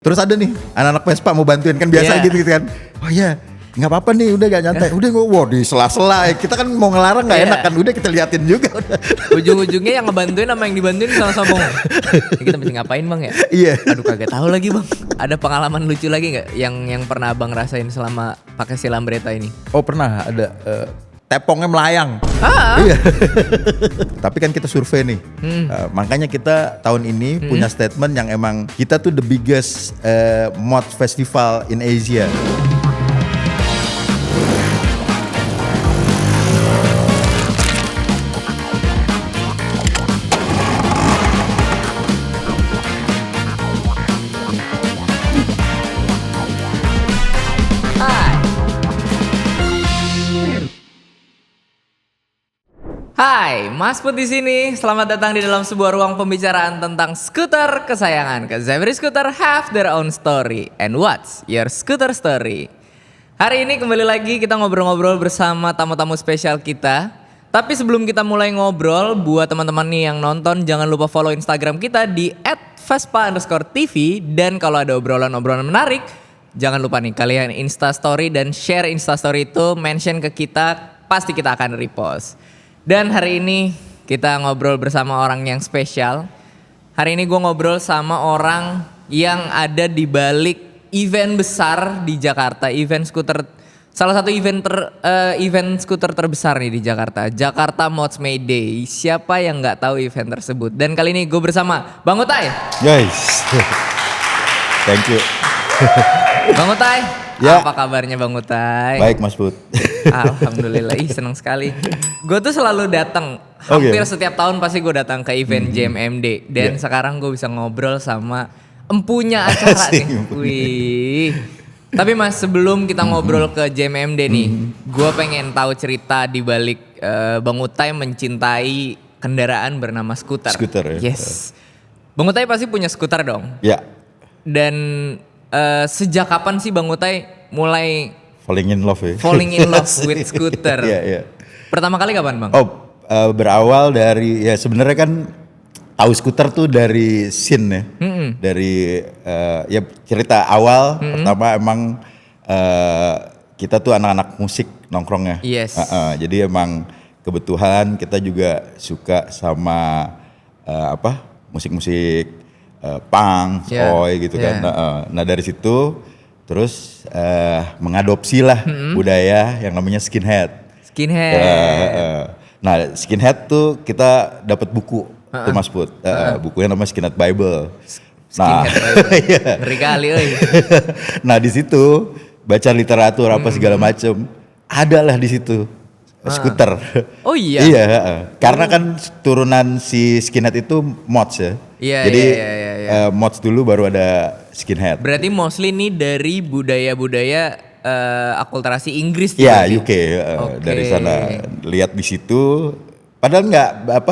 Terus ada nih anak-anak Vespa mau bantuin kan biasa gitu kan. Oh iya, nggak apa-apa nih, udah gak nyantai. Udah wow di sela-sela. Kita kan mau ngelarang nggak enak kan. Udah kita liatin juga. Ujung-ujungnya yang ngebantuin sama yang dibantuin sama-sama bang. Kita mesti ngapain bang ya? Iya. Aduh kagak tahu lagi bang. Ada pengalaman lucu lagi nggak yang pernah abang rasain selama pakai si Lambretta ini? Oh pernah ada tepongnya melayang. Iya. Tapi kan kita survei nih. Makanya kita tahun ini punya statement yang emang kita tuh the biggest mod festival in Asia. Hai, Mas Put di sini. Selamat datang di dalam sebuah ruang pembicaraan tentang skuter kesayangan. Cause every scooter have their own story. And what's your scooter story? Hari ini kembali lagi kita ngobrol-ngobrol bersama tamu-tamu spesial kita. Tapi sebelum kita mulai ngobrol, buat teman-teman nih yang nonton, jangan lupa follow Instagram kita di @vespa_tv. Dan kalau ada obrolan-obrolan menarik, jangan lupa nih kalian Instastory dan share Instastory itu, mention ke kita, pasti kita akan repost. Dan hari ini kita ngobrol bersama orang yang spesial. Hari ini gue ngobrol sama orang yang ada di balik event besar di Jakarta, event skuter, salah satu event skuter terbesar nih di Jakarta, Jakarta Mods May Day. Siapa yang nggak tahu event tersebut? Dan kali ini gue bersama Bang Utai. Guys, thank you. Bang Utai, ya. Apa kabarnya Bang Utai? Baik Mas Put. Alhamdulillah, seneng sekali. Gue tuh selalu datang, hampir setiap tahun pasti gue datang ke event JMMD. Dan sekarang gue bisa ngobrol sama empunya acara nih. Wih. Tapi Mas, sebelum kita ngobrol ke JMMD nih, gue pengen tahu cerita di balik Bang Utai mencintai kendaraan bernama skuter. Skuter ya. Yes. Bang Utai pasti punya skuter dong. Ya. Dan sejak kapan sih Bang Utai mulai Falling in love ya. Falling in love with scooter. Iya. Pertama kali kapan Bang? Oh, berawal dari ya sebenarnya kan tahu skuter tuh dari scene ya. Dari ya cerita awal pertama emang kita tuh anak-anak musik nongkrongnya. Yes. Jadi emang kebetulan kita juga suka sama musik-musik punk, oi gitu kan. Nah dari situ terus mengadopsi lah budaya yang namanya skinhead. Nah skinhead tuh kita dapat buku tuh Mas Put, bukunya namanya Skinhead Bible. Ngeri kali euy. Nah di situ baca literatur apa segala macem, ada lah di situ skuter. Oh iya. Iya, karena kan turunan si skinhead itu mods ya. Iya, jadi iya. mods dulu baru ada skinhead. Berarti mostly nih dari budaya-budaya akulturasi Inggris. Iya, UK. Dari sana lihat di situ. Padahal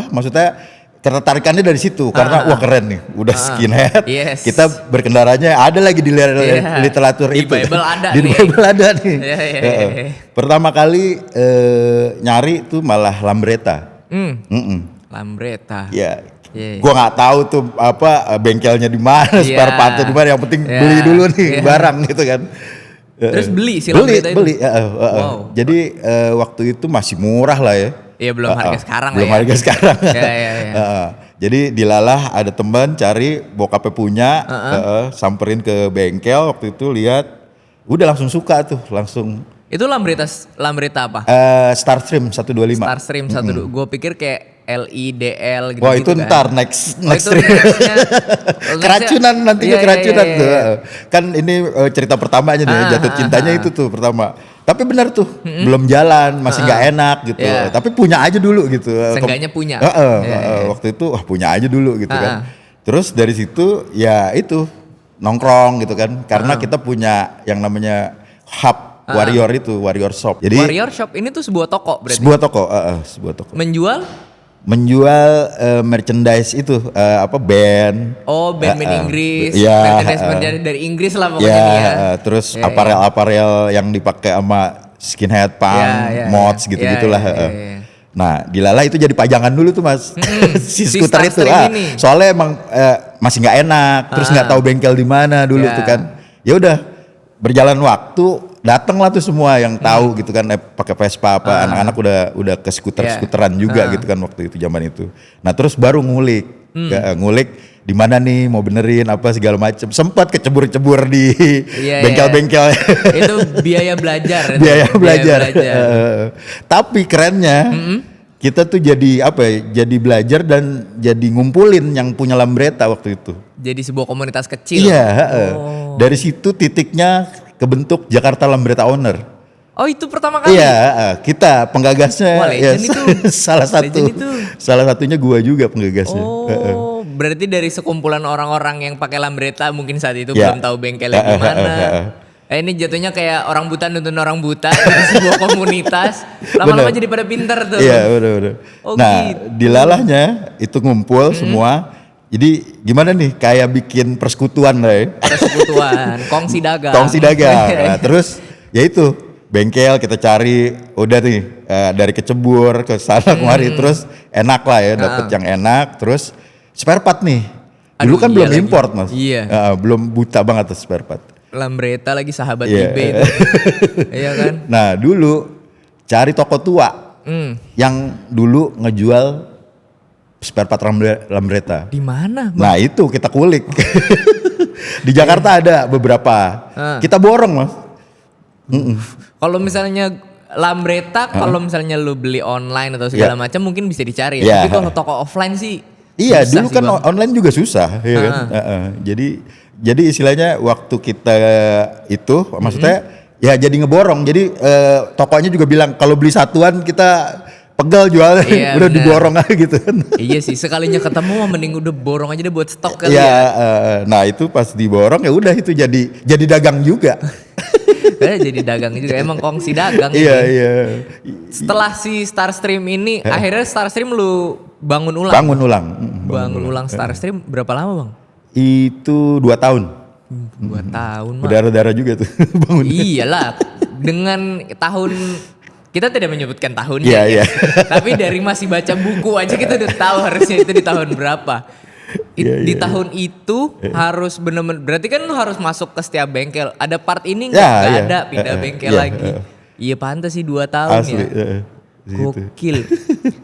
maksudnya ketertarikannya dari situ karena wah keren nih, udah skinhead. Yes. Kita berkendaranya ada lagi di literatur di itu. Bible ada di nih. Bible ada nih. Iya. Pertama kali nyari tuh malah Lambretta. Lambretta. Ya. Yeah. Gua nggak tahu tuh bengkelnya di mana, spare partnya di mana. Yang penting beli dulu nih barang gitu kan. Terus beli si Lambretta itu? Beli. Wow. Jadi waktu itu masih murah lah ya. Iya belum harga sekarang belum lah ya. harga sekarang. Iya. Jadi dilalah ada teman cari bokapnya punya, samperin ke bengkel waktu itu lihat, udah langsung suka tuh langsung. Itu Lambretta apa? Starstream 125. Starstream 125. Gue pikir kayak LIDL gitu. Wah itu kan. ntar next itu stream. Keracunan nantinya iya, keracunan iya. tuh. Kan ini cerita pertamanya nih, jatuh cintanya itu tuh pertama. Tapi benar tuh, belum jalan, masih nggak enak gitu. Yeah. Tapi punya aja dulu gitu. Seenggaknya punya. Waktu itu punya aja dulu gitu kan. Terus dari situ ya itu nongkrong gitu kan. Karena kita punya yang namanya hub Warrior itu, Warrior Shop. Jadi Warrior Shop ini tuh sebuah toko berarti? Sebuah toko. Menjual merchandise itu band. Oh band-band Inggris. Merchandise dari Inggris lah pokoknya nih ya. Terus aparel yang dipakai sama skinhead, punk, mods gitu-gitulah. Nah, dilala itu jadi pajangan dulu tuh Mas. Si skuter itu. Soalnya emang masih nggak enak, terus nggak tahu bengkel di mana dulu tuh kan. Ya udah berjalan waktu datanglah tuh semua yang tahu gitu kan, pakai Vespa apa, anak-anak udah ke skuteran juga gitu kan waktu itu zaman itu. Nah terus baru ngulik di mana nih mau benerin apa segala macam. Sempat kecebur-cebur di bengkel-bengkel. Itu biaya belajar. Biaya belajar. Tapi kerennya kita tuh jadi apa ya? Jadi belajar dan jadi ngumpulin yang punya Lambretta waktu itu. Jadi sebuah komunitas kecil. Iya. Dari situ titiknya kebentuk Jakarta Lambretta Owner. Oh itu pertama kali? Iya, kita penggagasnya. Wah, legend itu. Salah satunya gua juga penggagasnya. Oh, berarti dari sekumpulan orang-orang yang pakai Lambretta mungkin saat itu belum tahu bengkelnya di mana. Ini jatuhnya kayak orang buta nuntun orang buta di sebuah komunitas. Lama-lama jadi pada pinter tuh. Iya, benar. Oh, nah, gitu. dilalahnya itu ngumpul semua. Jadi gimana nih kayak bikin persekutuan lah ya. Persekutuan, kongsi dagang. Kongsi dagang. Nah, terus ya itu bengkel kita cari udah nih dari kecebur ke sana kemari terus enak lah ya dapet yang enak terus spare part nih. Dulu kan belum import Mas. Iya. Belum buta banget tuh spare part. Lambretta lagi sahabat eBay itu. Iya kan? Nah dulu cari toko tua yang dulu ngejual spare part Lambretta. Di mana? Nah itu kita kulik. Di Jakarta ada beberapa. Kita borong Mas. Kalau misalnya Lambretta, kalau misalnya lu beli online atau segala macam mungkin bisa dicari. Tapi kalau toko offline sih. Iya, dulu kan online juga susah, ya kan. Jadi istilahnya waktu kita itu, maksudnya ya jadi ngeborong. Jadi tokonya juga bilang kalau beli satuan kita pegal jualnya, udah diborong aja gitu kan. Iya sih, sekalinya ketemu mending udah borong aja deh buat stok kali ya. Nah itu pas diborong ya udah itu jadi dagang juga. Jadi dagang juga, emang kongsi dagang. Iya. Setelah si Starstream ini, akhirnya Starstream lu bangun ulang. Bangun ulang Starstream berapa lama bang? Itu 2 tahun. 2 tahun mah. Berdarah-darah juga tuh bangun. Iyalah, dengan tahun kita tidak menyebutkan tahunnya. Iya. Tapi dari masih baca buku aja kita udah tahu harusnya itu di tahun berapa. Di tahun itu harus bener-bener, berarti kan lu harus masuk ke setiap bengkel. Ada part ini nggak ada, pindah bengkel lagi. Iya pantas sih 2 tahun. Asli, ya. Gokil.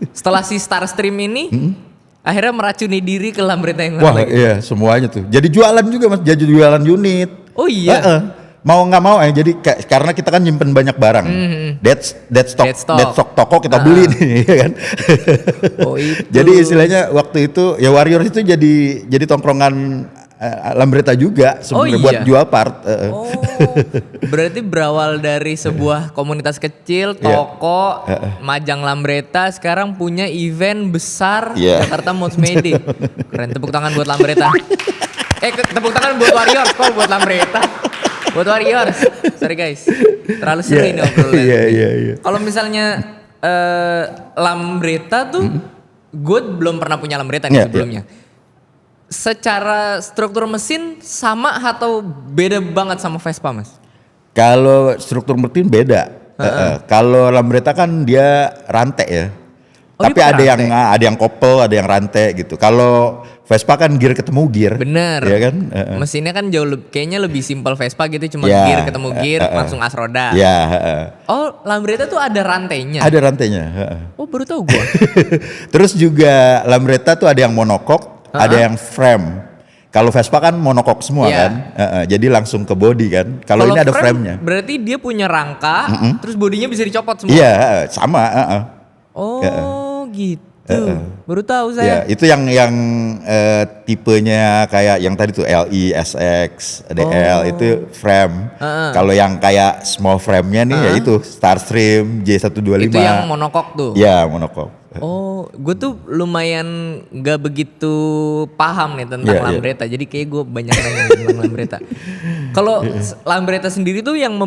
Setelah si Starstream ini, akhirnya meracuni diri ke Lambretta yang lagi. Iya semuanya tuh. Jadi jualan juga Mas, jadi jualan unit. Oh iya. Mau nggak mau jadi karena kita kan nyimpen banyak barang. Dead stock toko kita beli nih ya kan. Oh itu. Jadi istilahnya waktu itu ya Warrior itu jadi tongkrongan Lambretta juga sebenarnya buat jual part. Berarti berawal dari sebuah komunitas kecil, toko, majang Lambretta, sekarang punya event besar Jakarta Mods Made. Keren, tepuk tangan buat Lambretta. Tepuk tangan buat Warrior, kok buat Lambretta. Buat Warriors, sorry guys, terlalu sering nih obrolan. Iya. Kalau misalnya Lambretta tuh, gue belum pernah punya Lambretta nih sebelumnya. Secara struktur mesin sama atau beda banget sama Vespa Mas? Kalau struktur mesin beda. Kalau Lambretta kan dia rantai ya. Tapi ada yang kopel, ada yang rantai gitu. Kalau Vespa kan gear ketemu gear. Bener. Ya kan? Mesinnya kan kayaknya lebih simpel Vespa gitu, cuma gear ketemu gear langsung as roda. Iya. Oh, Lambretta tuh ada rantainya. Ada rantainya. Oh, baru tahu gua. Terus juga Lambretta tuh ada yang monokok, ada yang frame. Kalau Vespa kan monokok semua kan, jadi langsung ke body kan. Kalau ini ada frame-nya. Berarti dia punya rangka, terus bodinya bisa dicopot semua. Iya, sama. Oh, gitu. Baru tahu saya. Ya, itu yang tipenya kayak yang tadi tuh LI, SX, DL itu frame. Kalau yang kayak small frame-nya nih ya itu Starstream J125. Itu yang monokok tuh. Ya, monokok. Oh, gue tuh lumayan gak begitu paham nih tentang Lambretta. Jadi kayak gue banyak nanya tentang Lambretta. Kalau Lambretta sendiri tuh yang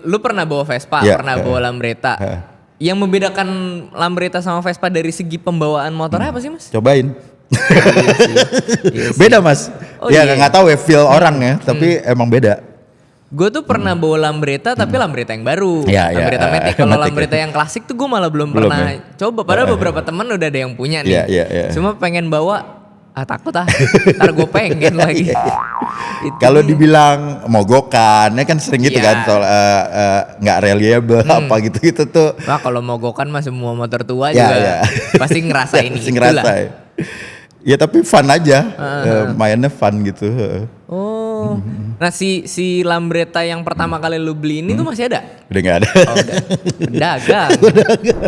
lu pernah bawa Vespa, pernah bawa Lambretta. Yang membedakan Lambretta sama Vespa dari segi pembawaan motornya apa sih Mas? Cobain. Iya sih. Beda Mas. Nggak tahu ya feel orang ya, tapi emang beda. Gue tuh pernah bawa Lambretta tapi Lambretta yang baru. Lambretta Matic. Kalau Lambretta yang klasik tuh gue malah belum pernah coba. Padahal beberapa teman udah ada yang punya nih. Cuma pengen bawa, Takut ntar gue pengen lagi. Kalau dibilang mogokan, ya kan sering gitu Iya. kan soal nggak reliable apa gitu tuh. Wah kalau mogokan mah semua motor tua Ya, juga ya. pasti ngerasain Pasti itulah. ngerasain. Ya tapi fun aja, mainnya fun gitu. Oh, nah si Lambretta yang pertama kali lu beli ini tuh masih ada? Udah nggak ada. Oh, udah. Pedagang.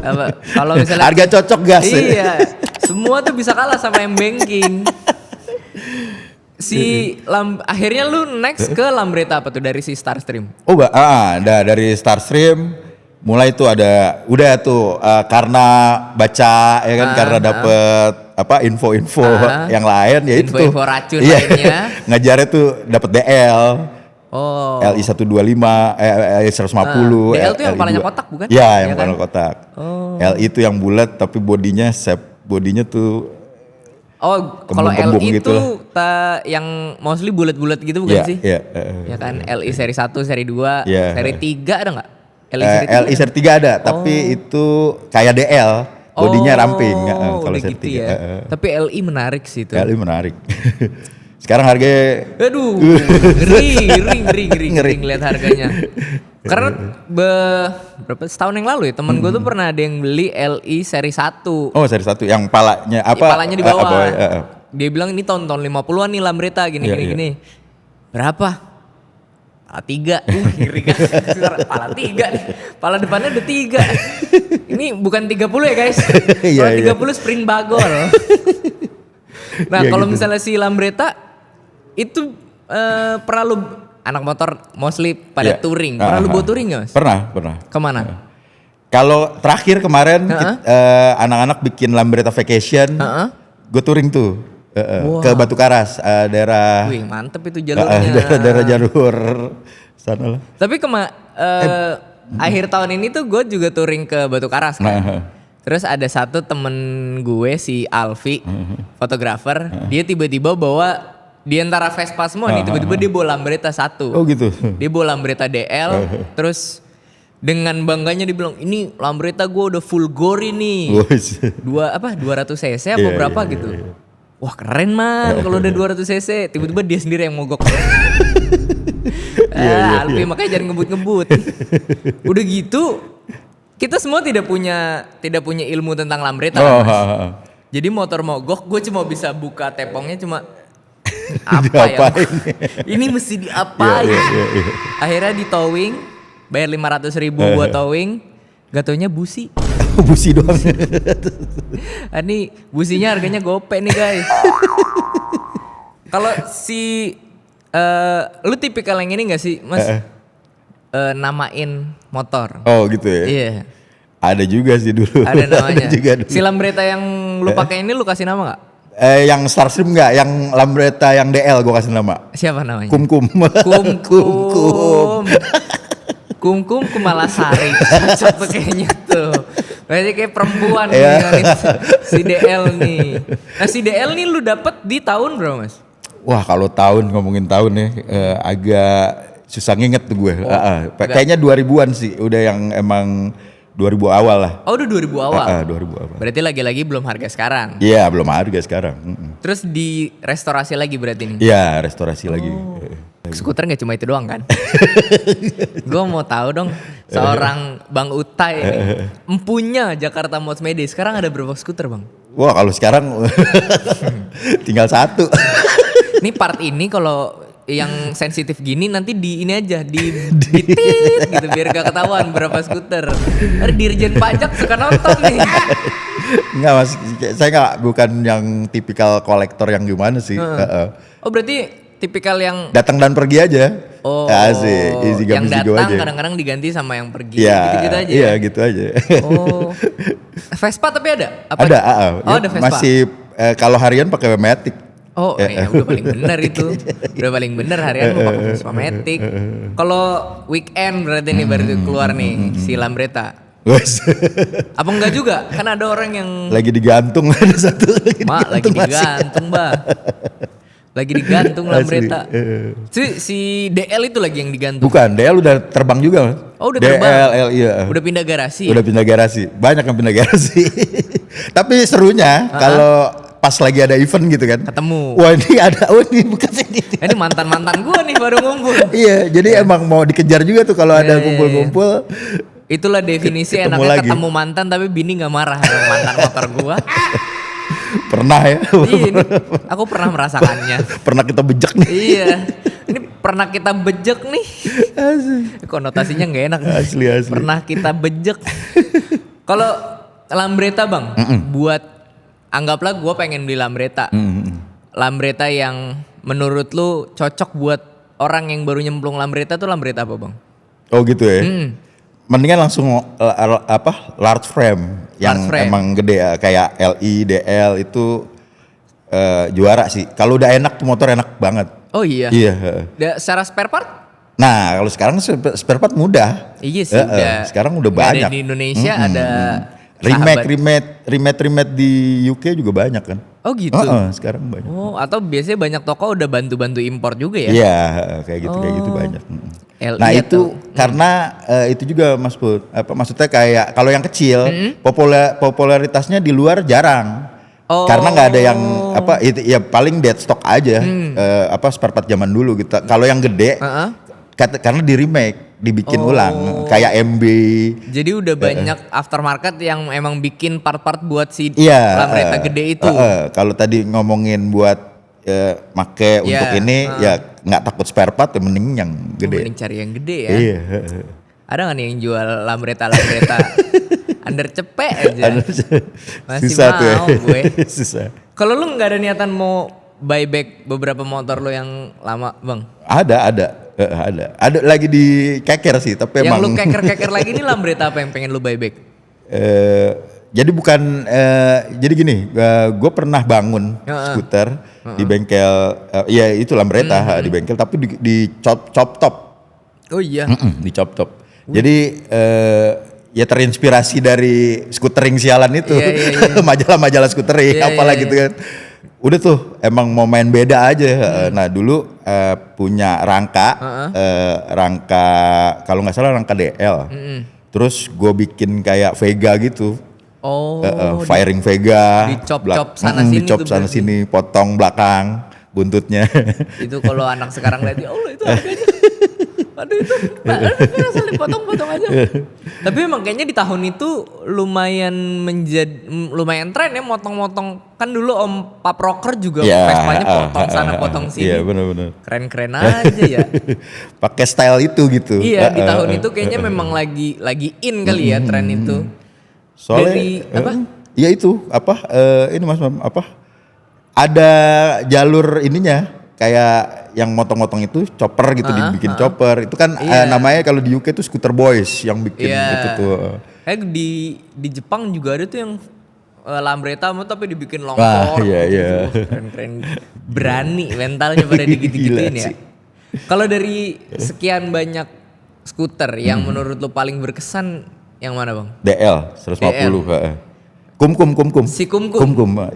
Apa, kalau misalnya Harga cocok gas. Iya, semua tuh bisa kalah sama M banking. Akhirnya lu next ke Lambretta apa tuh dari si Starstream? Oh, dari Starstream mulai tuh udah tuh karena baca ya kan karena dapet info-info yang lain ya itu tuh. Info-info racun lainnya. Ngejarnya tuh dapet DL. Oh. LI 125, LI 150. DL tuh yang LI palanya 2. kotak bukan? Iya, Ya yang kan? palanya kotak. Oh. LI itu yang bulat tapi bodinya tuh Oh, kalau kembung-kembung LI gitu itu yang mostly bulat-bulat gitu bukan Iya, sih? iya. Ya kan, LI seri 1, seri 2, Iya. seri 3 ada nggak? LI seri 3? LI seri 3 ada, tapi itu kayak DL, bodinya ramping kalau udah seri gitu 3. ya. Tapi LI menarik sih itu. LI menarik. Sekarang harganya Aduh, ngeri ngeliat harganya. Karena berapa setahun yang lalu ya temen gue tuh pernah ada yang beli LI seri 1. Oh, seri 1 yang palanya Palanya di bawah. bawah. Dia bilang ini tahun-tahun 50-an nih Lambretta gini. Berapa? Pala 3. Ngeri kan. Pala 3 nih. Pala depannya ada 3. Ini bukan 30 ya guys. Kalau 30 sprint bagol. Nah, kalau gitu. misalnya si Lambretta itu pernah lu anak motor mostly pada touring. Pernah lu bawa touring gak mas? Pernah. Kemana? Kalau terakhir kemarin anak-anak bikin Lambretta Vacation, gue touring tuh ke Batu Karas, daerah. Wih mantep itu jalurnya. Daerah jalur sana lah. Tapi akhir tahun ini tuh gue juga touring ke Batu Karas kan. Terus ada satu temen gue si Alfi, fotografer, dia tiba-tiba bawa di antara Vespa semua nih, tiba-tiba dia bawa Lambretta 1. Oh gitu. Dia bawa Lambretta DL, terus dengan bangganya dia bilang, ini Lambretta gue udah full gori nih. 200 cc apa berapa gitu. Wah keren man kalau udah 200 cc, tiba-tiba dia sendiri yang mogok. Alfi makanya jangan ngebut-ngebut. Udah gitu, kita semua tidak punya ilmu tentang Lambretta kan, Mas? Jadi motor mogok, gue cuma bisa buka tepongnya cuma apa ya? Ini mesti diapain? Akhirnya di towing, bayar 500.000 buat towing, gak taunya busi. Busi doang. Ini businya harganya gope nih guys. Kalau lu tipikal yang ini gak sih mas? Namain motor. Oh gitu ya? Iya. Ada juga sih dulu. Ada namanya. Ada juga dulu. Si Lambretta yang lu pakai ini lu kasih nama gak? Yang Starstream enggak, yang Lambretta yang DL gue kasih nama. Siapa namanya? Kum. Kum Kumalasari. Cocok tuh kayaknya tuh. Berarti kayak perempuan nih si DL nih. Nah si DL nih lu dapet di tahun berapa mas? Wah kalau ngomongin tahun ya agak susah nginget tuh gue. Kayaknya 2000-an sih, udah yang emang 2000 awal lah. Oh udah 2000 awal? 2000 awal. Berarti lagi-lagi belum harga sekarang? Iya belum harga sekarang. Terus di restorasi lagi berarti nih? Iya restorasi lagi. Skuter gak cuma itu doang kan? Gue mau tahu dong seorang Bang Utai nih, empunya Jakarta Mods Made sekarang ada berapa skuter bang? Wah kalau sekarang tinggal 1. Ini part ini kalau yang sensitif gini nanti di ini aja di tit gitu biar gak ketahuan berapa skuter. Ada Dirjen Pajak suka nonton nih. Enggak mas, saya bukan yang tipikal kolektor yang gimana sih. Oh berarti tipikal yang datang dan pergi aja. Oh, asik, yang datang kadang-kadang diganti sama yang pergi. Ya, gitu-gitu aja. Iya gitu aja. Oh, Vespa tapi ada? Apa? Ada. Oh ada Vespa. Masih kalau harian pakai Matic. Oh ya udah paling bener itu. Udah paling bener harian mau pakai Vespa Matic. Kalau weekend berarti nih baru keluar nih si Lambretta. Apa enggak juga? Kan ada orang yang lagi digantung ada satu. Lagi digantung, Mbak. Lagi digantung Lambretta. Si DL itu lagi yang digantung. Bukan, DL udah terbang juga, Mas. Oh, udah DL, terbang. iya. Udah pindah garasi. Udah pindah garasi. Banyak yang pindah garasi. Tapi serunya kalau pas lagi ada event gitu kan. Ketemu. Wah ini ada, ini bekas ini. Ini mantan-mantan gue nih baru ngumpul. Iya, jadi emang mau dikejar juga tuh kalau ada Iya. kumpul-kumpul. Itulah definisi Ketemu enaknya lagi. ketemu mantan tapi bini gak marah sama mantan motor gua. Pernah ya. Iya, ini aku pernah merasakannya. Pernah kita bejek nih. Iya, ini pernah kita bejek nih. Konotasinya nggak enak. Asli. Pernah kita bejek. Kalau Lambretta bang, buat anggaplah gue pengen beli Lambretta. Lambretta yang menurut lu cocok buat orang yang baru nyemplung Lambretta tuh Lambretta apa bang? Oh gitu ya. Mendingan langsung large frame yang Large frame. emang gede ya, kayak LI, DL itu juara sih. Kalau udah enak tuh motor enak banget. Oh iya. Iya. Secara spare part? Nah kalau sekarang spare part mudah. Iya sih udah. Sekarang udah Nggak banyak. Ada di Indonesia ada remake di UK juga banyak kan. Oh gitu. Sekarang banyak. Oh atau biasanya banyak toko udah bantu-bantu impor juga ya? Iya kayak gitu banyak. LI Nah itu atau- karena itu juga Mas Put, maksudnya kayak kalau yang kecil popularitasnya di luar jarang. Oh. Karena nggak ada yang itu ya paling dead stock aja spare part zaman dulu gitu. Kalau yang gede karena di remake, dibikin ulang kayak MB. Jadi udah banyak aftermarket yang emang bikin part-part buat si Iya. Lambretta gede itu. Kalau tadi ngomongin buat make untuk ini ya nggak takut spare part, ya mending yang gede. Mending cari yang gede ya. Iya. Ada nggak nih yang jual Lambretta under cepet aja? Masih Susah tuh ya. mau gue. Susah. Kalau lu nggak ada niatan mau buyback beberapa motor lu yang lama bang? Ada lagi di keker sih, tapi Yang emang lu keker-keker lagi nih Lambretta apa yang pengen lu buyback? jadi bukan jadi gini, gue pernah bangun skuter di bengkel, ya itu Lambretta di bengkel, tapi di chop top. Oh iya. Di chop top. Jadi ya terinspirasi dari scootering sialan itu, Iya. majalah-majalah scootering, Iya, apalah iya. gitu kan. Udah tuh emang mau main beda aja. Nah dulu punya rangka kalau nggak salah rangka DL. Terus gue bikin kayak Vega gitu. Oh. Firing Vega. Dicop-cop sana sini dicop tuh sana berarti. sini, potong belakang buntutnya. Itu kalau anak sekarang lihat, oh itu harganya. Aduh itu, asal dipotong-potong aja. Tapi emang kayaknya di tahun itu lumayan tren ya motong-motong. Kan dulu Om Pap Rocker juga Vespanya potong sana potong sini. Iya benar-benar. Keren-keren aja ya. Pakai style itu gitu. Iya di tahun itu kayaknya memang lagi in kali ya tren itu. Soalnya Dari apa? Ya itu ini Mas ada jalur ininya kayak yang motong-motong itu chopper gitu, dibikin chopper. Itu kan namanya kalau di UK itu Scooter Boys yang bikin itu tuh. Kayak di Jepang juga ada tuh yang Lambretta tapi dibikin long Wah, fork. iya. Keren-keren. Berani mentalnya pada digigit-gituin Gila ya. sih. Kalau dari sekian banyak skuter yang menurut lo paling berkesan yang mana bang? DL 150. Kum. Si Kum.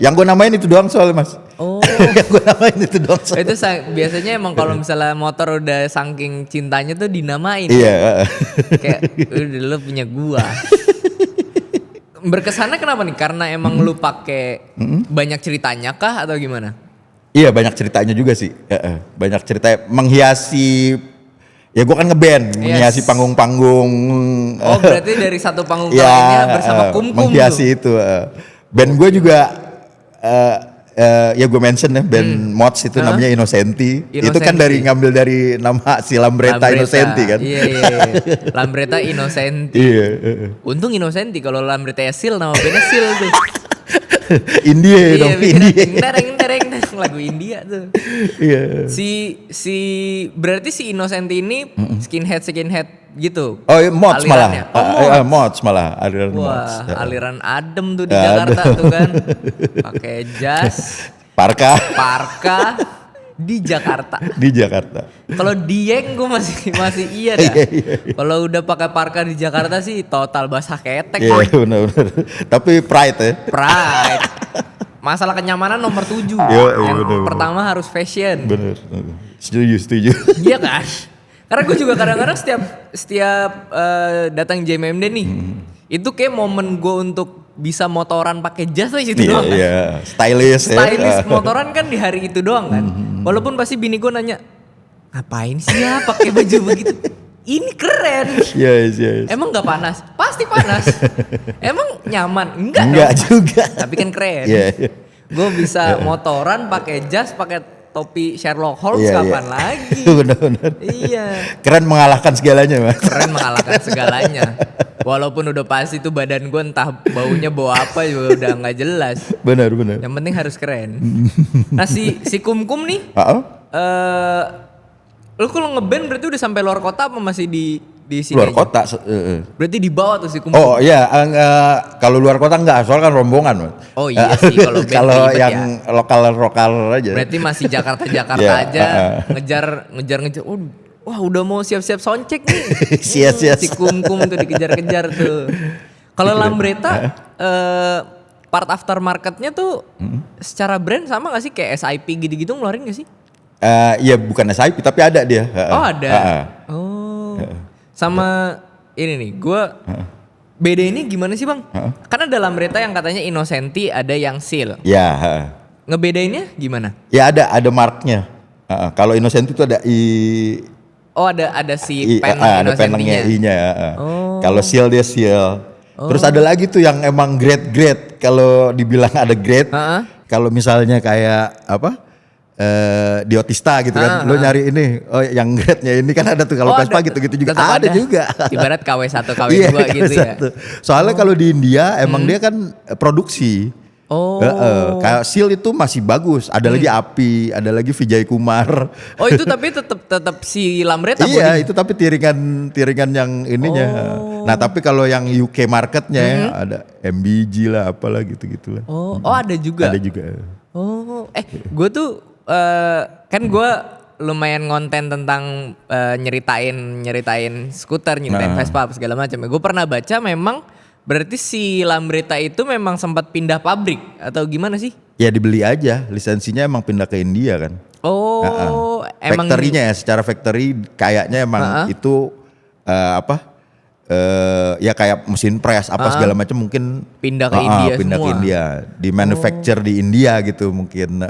Yang gue namain itu doang soalnya Mas. Oh. Yang gue namain itu doang soalnya. Itu biasanya emang kalau misalnya motor udah saking cintanya tuh dinamain. Iya. Kayak udah lo punya gua. Berkesannya kenapa nih? Karena emang lu pakai banyak ceritanya kah atau gimana? Iya banyak ceritanya juga sih. Banyak cerita menghiasi. Ya gue kan ngeband, menghiasi panggung-panggung. Oh berarti dari satu panggung ke Ya, lainnya bersama Kum menghiasi itu. Band gue juga, ya gue mention ya, band mods itu namanya Innocenti. Itu kan ngambil dari nama si Lambretta Innocenti kan. Iya. Lambretta Innocenti. Iya. Untung Innocenti, kalau Lambretta Sil nama bandnya Sil tuh. India dong, India. Tereng lagu India tuh. Iya. Berarti si Innocenti ini skinhead gitu. Oh iya, mods alirannya. malah. Mods malah, aliran Wah, mods. aliran adem tuh di Jakarta tuh kan. Pakai jas, Parka parka di Jakarta. di Jakarta. Kalau Dieng gue masih iya dah. Kalau udah pakai parka di Jakarta sih total basah ketek. Iya benar-benar. Tapi pride ya. Pride. Masalah kenyamanan nomor 7. Yang bener. pertama harus fashion. Bener. Setuju. Iya kan? Karena gue juga kadang-kadang setiap datang JMMD nih, itu kayak momen gue untuk bisa motoran pakai jas tuh itu Iya, doang kan. iya. Stylish ya. Stylish motoran kan di hari itu doang kan. Walaupun pasti bini gue nanya, ngapain sih ya pakai baju begitu? Ini keren. Yes, yes. Emang nggak panas? Pasti panas. Emang nyaman? Enggak dong. juga. Tapi kan keren. Iya, iya. Gue bisa motoran pakai jas, pakai topi Sherlock Holmes, Iya, kapan iya. lagi? Benar-benar. Iya. Keren mengalahkan segalanya, Mas. Keren mengalahkan segalanya. Walaupun udah pasti tuh badan gue entah baunya bau apa juga udah nggak jelas. Benar, benar. Yang penting harus keren. Nah si Kumkum nih, Heeh. lu kalau ngeband berarti udah sampai luar kota apa masih di sini? Luar aja? kota. Berarti di bawah tuh si Kumkum. Oh iya, kalau luar kota enggak, soalnya kan rombongan, Mas. Oh iya sih kalau band Kalau ribet yang ya. lokal aja. Berarti masih Jakarta Iya, aja, ngejar. Wah udah mau siap-siap soundcheck nih. Siap-siap. Si Kumkum tuh dikejar-kejar tuh. Kalau Lambretta, part aftermarketnya tuh secara brand sama gak sih kayak SIP gitu-gitu ngeluarin gak sih? Iya bukan SIP tapi ada dia. Oh ada. Oh. Sama ini nih, gue beda ini gimana sih bang? Karena ada Lambretta yang katanya Innocenti, ada yang Seal. Ya. Ngebedainnya gimana? Ya ada marknya. Kalau Innocent itu ada Oh ada si pen ada Innocentinya. penengnya I-nya. Oh. Kalau Seal dia Seal. Terus ada lagi tuh yang emang grade. Kalau dibilang ada grade. Kalau misalnya kayak apa? Di Otista gitu kan. Lo nyari ini, oh yang grade-nya ini kan ada tuh kalau Vespa gitu-gitu juga. Tetap Ada juga. Ibarat KW1, KW2 Iya, gitu ya. satu. Soalnya kalau di India emang dia kan produksi. Oh. Kayak Seal itu masih bagus. Ada lagi Api, ada lagi Vijay Kumar. Oh itu tapi tetap si Lambretta Iya, body. itu tapi tiringan yang ininya. Nah, tapi kalau yang UK marketnya ya, ada MBG lah apalah gitu-gitulah. Oh ada juga. Ada juga. Oh, gue tuh kan gue lumayan konten tentang nyeritain skuter, nyeritain Vespa apa segala macam. Gue pernah baca memang berarti si Lambretta itu memang sempat pindah pabrik atau gimana sih? Ya dibeli aja, lisensinya emang pindah ke India kan. Oh, emang Factory-nya ya, secara factory kayaknya emang itu ya kayak mesin press apa segala macam mungkin pindah ke India pindah semua. ke India, di manufacture di India gitu mungkin.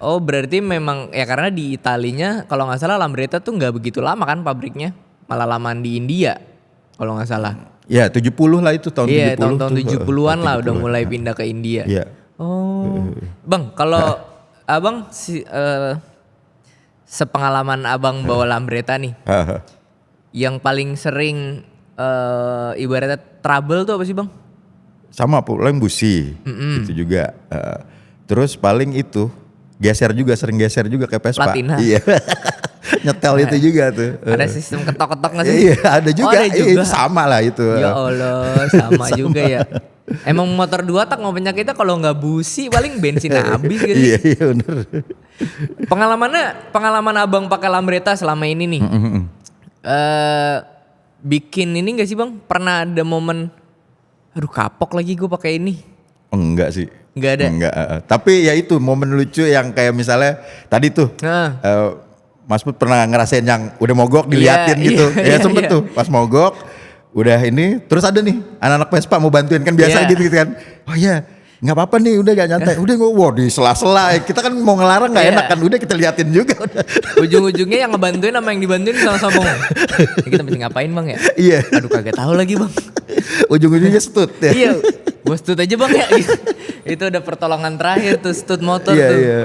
Oh berarti memang ya karena di Italinya kalau nggak salah Lambretta tuh nggak begitu lama kan pabriknya, malah lamaan di India kalau nggak salah. Ya 70 lah itu tahun 70. Iya tahun-tahun tuh, 70-an lah udah 70-an. mulai pindah ke India. Iya. Oh, bang kalau abang sepengalaman abang bawa Lambretta nih, yang paling sering ibaratnya trouble tuh apa sih bang? Sama paling busi itu juga. Terus paling itu sering geser juga kayak Vespa. Platina. Iya. Nyetel itu juga tuh. Ada sistem ketok-ketok nggak sih? Iya ada juga. Oh, ada juga. Itu sama lah itu. Ya Allah sama juga ya. Emang motor 2 tak ngomongnya kita kalau nggak busi paling bensin habis gitu. Iya benar. Pengalaman abang pakai Lambretta selama ini nih. Bikin ini nggak sih bang? Pernah ada momen, aduh kapok lagi gue pakai ini. Enggak sih. Nggak ada. Enggak. Tapi ya itu momen lucu yang kayak misalnya tadi tuh. Mas Put pernah ngerasain yang udah mogok diliatin gitu. Ya sempet tuh pas mogok udah ini terus ada nih anak-anak Vespa mau bantuin kan biasa gitu kan. Oh iya nggak apa-apa nih udah gak nyantai. Udah wow di sela-sela kita kan mau ngelarang nggak enak kan udah kita liatin juga. Ujung-ujungnya yang ngebantuin sama yang dibantuin sama-sama ngomong. Kita mesti ngapain bang ya? Iya. Aduh kagak tahu lagi bang. Ujung-ujungnya stut ya. Iya gue stut aja bang ya. Itu udah pertolongan terakhir tuh stut motor Iya, tuh. iya.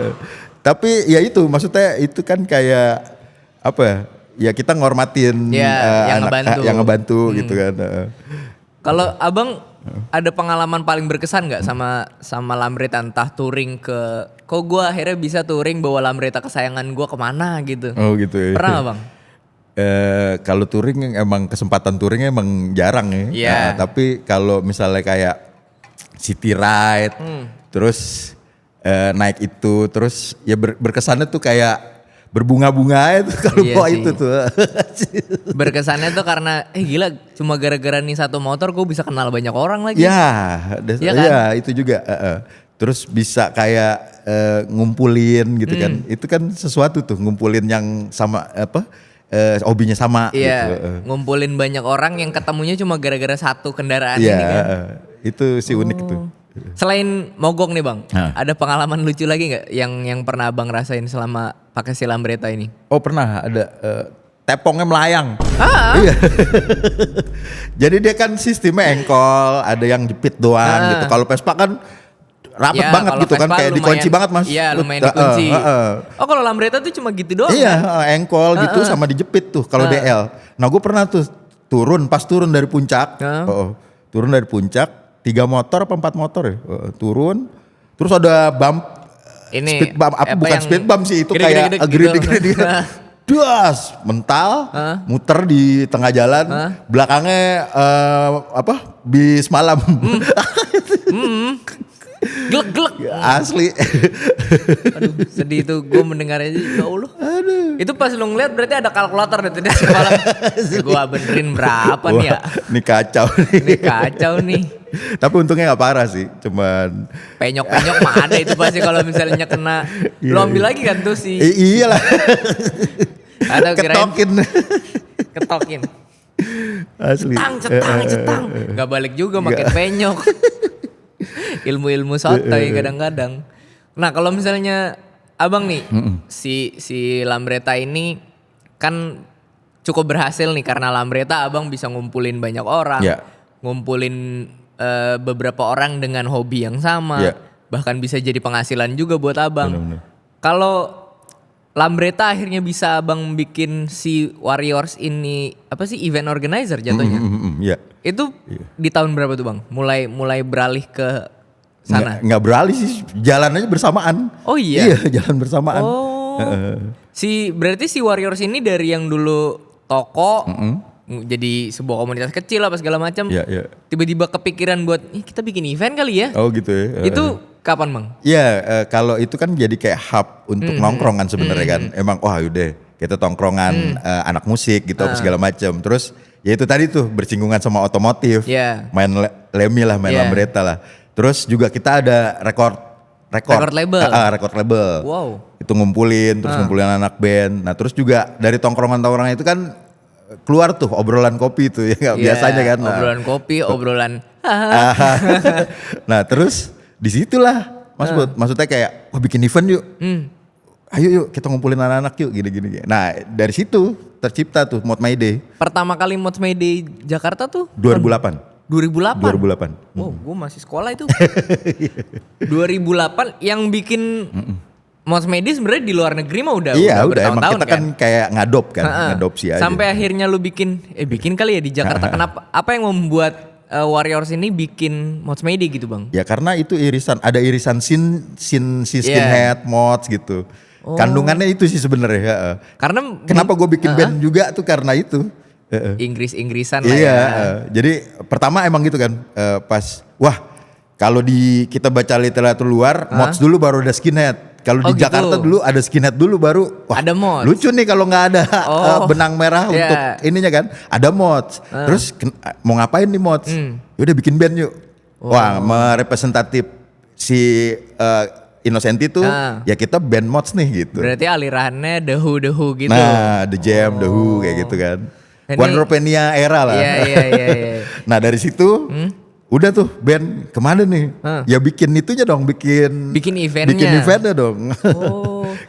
Tapi ya itu maksudnya itu kan kayak apa ya? Ya kita ngormatin yang ngebantu gitu kan. Kalau abang ada pengalaman paling berkesan nggak sama Lambretta entah touring ke, kok gue akhirnya bisa touring bawa Lambretta kesayangan gue kemana gitu? Oh gitu ya. Pernah nggak bang? Kalau touring emang kesempatan touringnya emang jarang ya. Iya. Tapi kalau misalnya kayak city ride, terus naik itu, terus ya berkesannya tuh kayak berbunga-bunga itu kalau bawa itu tuh. Berkesannya tuh karena gila cuma gara-gara nih satu motor gue bisa kenal banyak orang lagi. Ya, kan? itu juga. Terus bisa kayak ngumpulin gitu kan. Itu kan sesuatu tuh ngumpulin yang sama hobinya sama Iya, gitu. ngumpulin banyak orang yang ketemunya cuma gara-gara satu kendaraan Iya, ini kan. Itu sih unik tuh. Selain mogok nih bang, Nah. ada pengalaman lucu lagi nggak yang pernah abang rasain selama pakai si Lambretta ini? Oh pernah ada tepongnya melayang. Iya. Jadi dia kan sistemnya engkol, ada yang jepit doang gitu. Kalau Vespa kan rapet Ya, banget kalau gitu kan, Vespa kayak dikunci banget mas. Iya lumayan dikunci. Oh kalau Lambretta tuh cuma gitu doang Iya, kan? engkol gitu sama dijepit tuh kalau DL. Nah gue pernah tuh pas turun dari puncak, turun dari puncak, 3 motor apa 4 motor ya, turun, terus ada bump, Ini speed bump, bukan speed bump sih itu kayak gede-gede. Das, mental, muter di tengah jalan, belakangnya bis malam. Glek-glek. Asli. Aduh sedih itu gue mendengarnya ya Allah. Itu pas lu ngeliat berarti ada kalkulator dari semalam. Gue benerin berapa nih ya? Ini kacau Ini kacau nih. Tapi untungnya gak parah sih, cuman Penyok-penyok mah ada itu pasti kalau misalnya kena. Lu ambil lagi kan tuh si. Iyalah. Atau kirain Ketokin. ketokin. Asli. Cetang. Gak balik juga makin penyok. Ilmu-ilmu sotoy kadang-kadang. Nah kalau misalnya abang nih, si Lambretta ini kan cukup berhasil nih karena Lambretta abang bisa ngumpulin banyak orang, ngumpulin beberapa orang dengan hobi yang sama, bahkan bisa jadi penghasilan juga buat abang. Kalau Lambretta akhirnya bisa abang bikin si Warriors ini apa sih event organizer jatuhnya? Itu di tahun berapa tuh bang? Mulai beralih ke sana? Nggak beralih sih, jalannya bersamaan. Oh iya? Iya jalan bersamaan. Oh, berarti si Warriors ini dari yang dulu toko jadi sebuah komunitas kecil apa segala macam. Tiba-tiba kepikiran buat kita bikin event kali ya? Oh gitu ya. Itu kapan bang? Iya kalau itu kan jadi kayak hub untuk nongkrong kan sebenarnya kan. Emang yaudah kita tongkrongan anak musik gitu apa segala macam. Terus ya itu tadi tuh bersinggungan sama otomotif. Main Lemmy lah, main Lambretta lah. Terus juga kita ada record label. Record label. Wow. Itu ngumpulin, terus ngumpulin anak band. Nah terus juga dari tongkrongan-tongkrongan itu kan keluar tuh obrolan kopi tuh ya biasanya kan. Obrolan kopi, obrolan. Nah terus disitulah Mas Bud, maksudnya kayak bikin event yuk. Ayo yuk kita ngumpulin anak-anak yuk gini. Nah dari situ tercipta tuh Mod My Day. Pertama kali Mod My Day Jakarta tuh? 2008. 2008. Wow, gue masih sekolah itu. 2008 yang bikin Mod My Day sebenarnya di luar negeri mah udah emang kita kan kayak ngadopsi aja. Sampai akhirnya lu bikin kali ya di Jakarta. Kenapa? Apa yang membuat Warriors ini bikin Mod My Day gitu bang? Ya karena itu ada irisan skinhead, mods gitu. Kandungannya itu sih sebenarnya. Karena kenapa gue bikin band juga tuh karena itu. Inggris-Inggrisan lah ya. Jadi pertama emang gitu kan pas kalau kita baca literatur luar mods dulu baru ada skinhead. Kalau di Jakarta dulu ada skinhead dulu baru ada mods. Lucu nih kalau nggak ada benang merah untuk ininya kan. Ada mods. Terus mau ngapain nih mods? Yaudah bikin band yuk. Merepresentatif si Innocenti tuh ya kita band mods nih gitu. Berarti alirannya The Who gitu. Nah The Jam, The Who kayak gitu kan. Wonderpenia era lah. Iya. Nah dari situ udah tuh band kemana nih? Ya bikin itunya dong, bikin eventnya dong.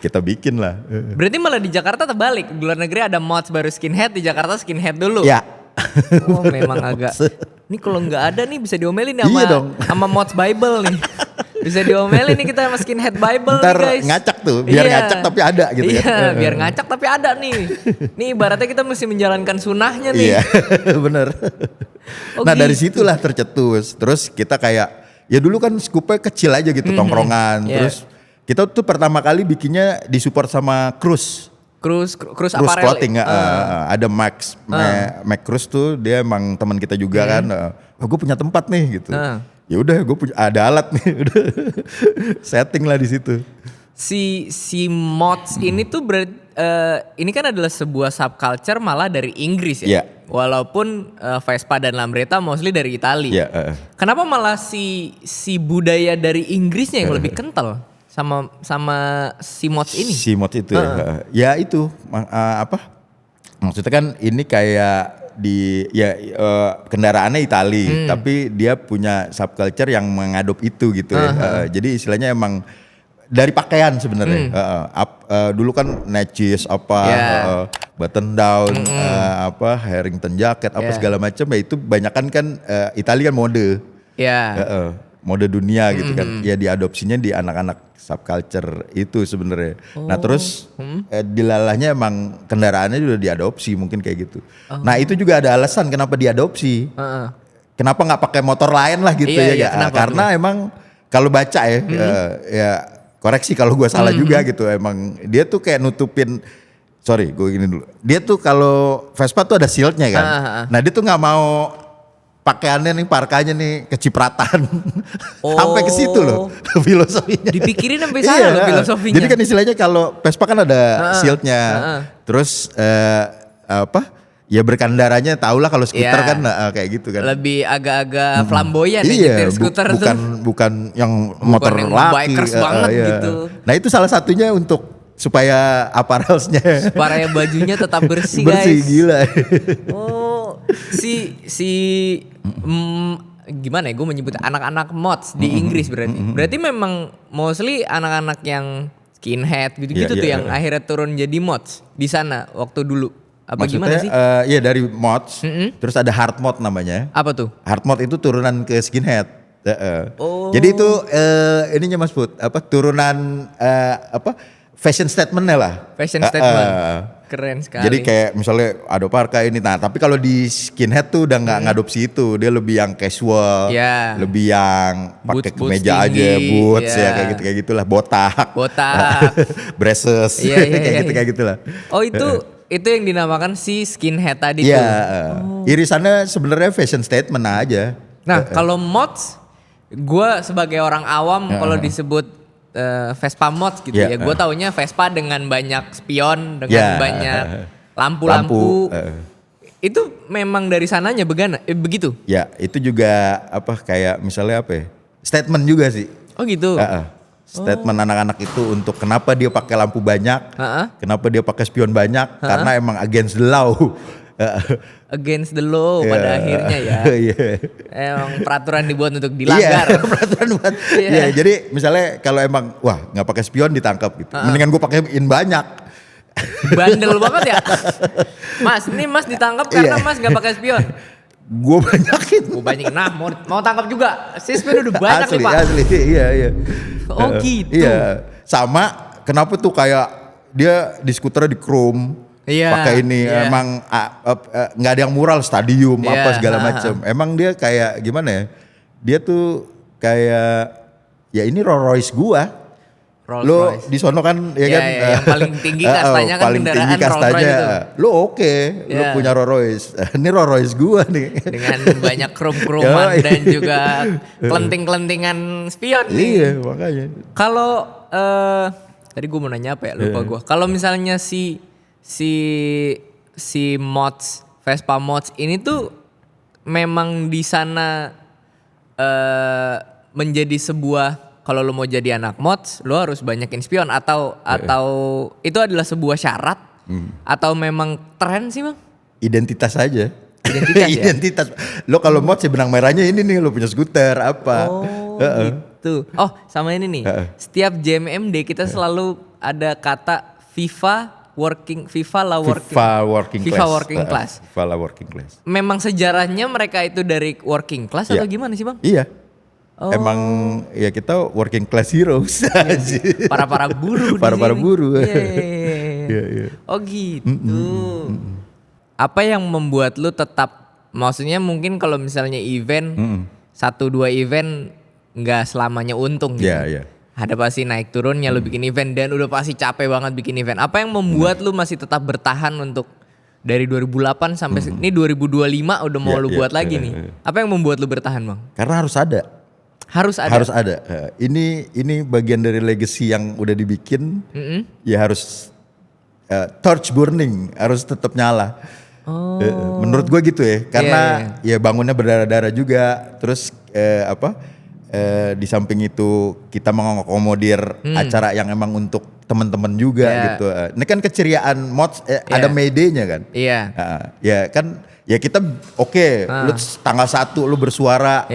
Kita bikin lah. Berarti malah di Jakarta terbalik. Di luar negeri ada mods baru skinhead, di Jakarta skinhead dulu. Ya. Memang agak. Ini kalau nggak ada nih bisa diomelin sama mods Bible nih. Bisa diomelin nih kita sama skinhead Bible ntar nih guys. Ngacak tuh, biar ngacak tapi ada gitu kan. Biar ngacak tapi ada nih. Nih ibaratnya kita mesti menjalankan sunahnya nih. Iya, bener. Nah dari situlah tercetus. Terus kita kayak, ya dulu kan skupnya kecil aja gitu tongkrongan. Terus kita tuh pertama kali bikinnya disupport sama Cruise apparel. Clothing. Ada Max Cruz tuh dia emang teman kita juga kan. Gue punya tempat nih gitu. Ya udah gue ada alat nih, udah setting lah di situ. Si mods ini tuh ini kan adalah sebuah subculture malah dari Inggris ya. Walaupun Vespa dan Lambretta mostly dari Italia. Kenapa malah si budaya dari Inggrisnya yang lebih kental sama si mods ini? Si mods itu ya itu maksudnya kan ini kayak kendaraannya Itali, tapi dia punya subculture yang mengadop itu gitu ya. Jadi istilahnya emang dari pakaian sebenarnya. Dulu kan necis button down, Harrington jacket, segala macam ya itu banyakan kan Italia kan mode. Mode dunia gitu kan. Ya diadopsinya di anak-anak subculture itu sebenarnya. Nah terus dilalahnya emang kendaraannya juga diadopsi mungkin kayak gitu. Nah itu juga ada alasan kenapa diadopsi. Kenapa nggak pakai motor lain lah gitu karena emang kalau baca ya koreksi kalau gue salah juga gitu. Emang dia tuh kayak nutupin. Sorry gue gini dulu. Dia tuh kalau Vespa tuh ada shieldnya kan. Nah dia tuh nggak mau pakaiannya nih, parkanya nih kecipratan. Sampai ke situ loh filosofinya. Dipikirin sampai sana loh filosofinya. Jadi kan istilahnya kalau Vespa kan ada shieldnya. Terus ya berkendaranya tahulah kalau skuter kan kayak gitu kan. Lebih agak-agak flamboyan ya skuter tuh. Bukan yang motor yang laki. bikers banget gitu. Nah itu salah satunya untuk supaya apparelsnya. Supaya bajunya tetap bersih guys. Bersih gila. Gimana ya gue menyebut anak-anak mods di Inggris berarti memang mostly anak-anak yang skinhead gitu-gitu tuh yang akhirnya turun jadi mods di sana waktu dulu. Apa maksudnya, gimana sih? Iya dari mods, terus ada hard mod namanya. Apa tuh? Hard mod itu turunan ke skinhead. Jadi itu ininya Mas Put, turunan fashion statementnya lah. Fashion statement. Keren sekali. Jadi kayak misalnya ada parka ini, nah tapi kalau di skinhead tuh udah nggak ngadopsi itu, dia lebih yang casual, lebih yang pakai kemeja aja, boots kayak gitulah, botak, braces, kayak gitulah. Oh itu yang dinamakan si skinhead tadi tuh. Irisannya sebenarnya fashion statement aja. Nah kalau mods, gue sebagai orang awam kalau disebut Vespa mods gitu ya. Gue taunya Vespa dengan banyak spion, dengan banyak lampu-lampu. Itu memang dari sananya begitu? Ya, itu juga kayak misalnya statement juga sih. Oh gitu. Statement anak-anak itu untuk kenapa dia pakai lampu banyak, kenapa dia pakai spion banyak, karena emang against the law. Against the law pada akhirnya ya. Emang peraturan dibuat untuk dilanggar. Peraturan buat. Jadi misalnya kalau emang nggak pakai spion ditangkap gitu. Mendingan gue pakein banyak. Bandel banget ya. Mas, ini Mas ditangkap karena Mas nggak pakai spion. Gue banyakin. Nah mau tangkap juga. Si spion udah banyak nih Pak. Asli, iya. Oh gitu. Iya. Sama kenapa tuh kayak dia di skuternya di chrome. Pakai ini emang nggak ada yang mural stadium segala macam. Emang dia kayak gimana ya? Dia tuh kayak ya ini Rolls Royce gua. Lo di sono kan yang paling tinggi kastanya kan paling kendaraan tinggi kastanya. Lo lo punya Rolls Royce. Ini Rolls Royce gua nih. Dengan banyak krom-kroman dan juga kelenting-kelentingan spion nih. Iya makanya. Kalau tadi gua mau nanya apa ya? Lupa gua. Kalau misalnya si mods, Vespa mods ini tuh memang di sana menjadi sebuah, kalau lo mau jadi anak mods lo harus banyakin spion atau itu adalah sebuah syarat atau memang tren sih Bang? Identitas aja. Identitas Lo kalau mods ya benang merahnya ini nih, lo punya skuter apa. Gitu. Oh sama ini nih, setiap JMMD kita selalu ada kata FIFA working class. Memang sejarahnya mereka itu dari working class atau gimana sih Bang? Iya. Emang ya kita working class heroes. Para buruh. Para buruh. Iya. Oh gitu. Apa yang membuat lu tetap, maksudnya mungkin kalau misalnya event 1-2 event nggak selamanya untung gitu. Iya. Ada pasti naik turunnya lu bikin event dan udah pasti capek banget bikin event. Apa yang membuat lu masih tetap bertahan untuk dari 2008 sampai ini 2025 udah mau lu buat lagi nih. Apa yang membuat lu bertahan Bang? Karena harus ada. Harus ada. Ini bagian dari legacy yang udah dibikin. Ya harus torch burning, harus tetap nyala. Menurut gue gitu ya. Karena ya bangunnya berdarah-darah juga. Terus di samping itu kita mengakomodir acara yang emang untuk teman-teman juga gitu. Ini kan keceriaan mods ada Mayday-nya kan. Iya. Ya kan ya kita lu tanggal 1 lu bersuara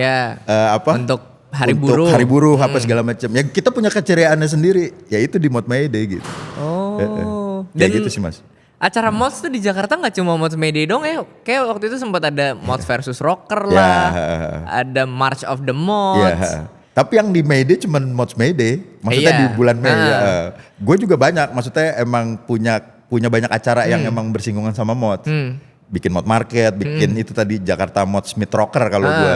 untuk hari buruh apa segala macam. Ya kita punya keceriaannya sendiri, yaitu di Mod Mayday gitu. Kayak gitu sih Mas. Acara mods tuh di Jakarta nggak cuma mods Mayday dong kayak waktu itu sempat ada mods versus rocker lah, ada March of the Mods. Tapi yang di Mayday cuma mods Mayday, maksudnya di bulan Mei. Gue juga banyak, maksudnya emang punya banyak acara yang emang bersinggungan sama mods. Bikin mod market, bikin itu tadi Jakarta Mods Meet Rocker kalau gue.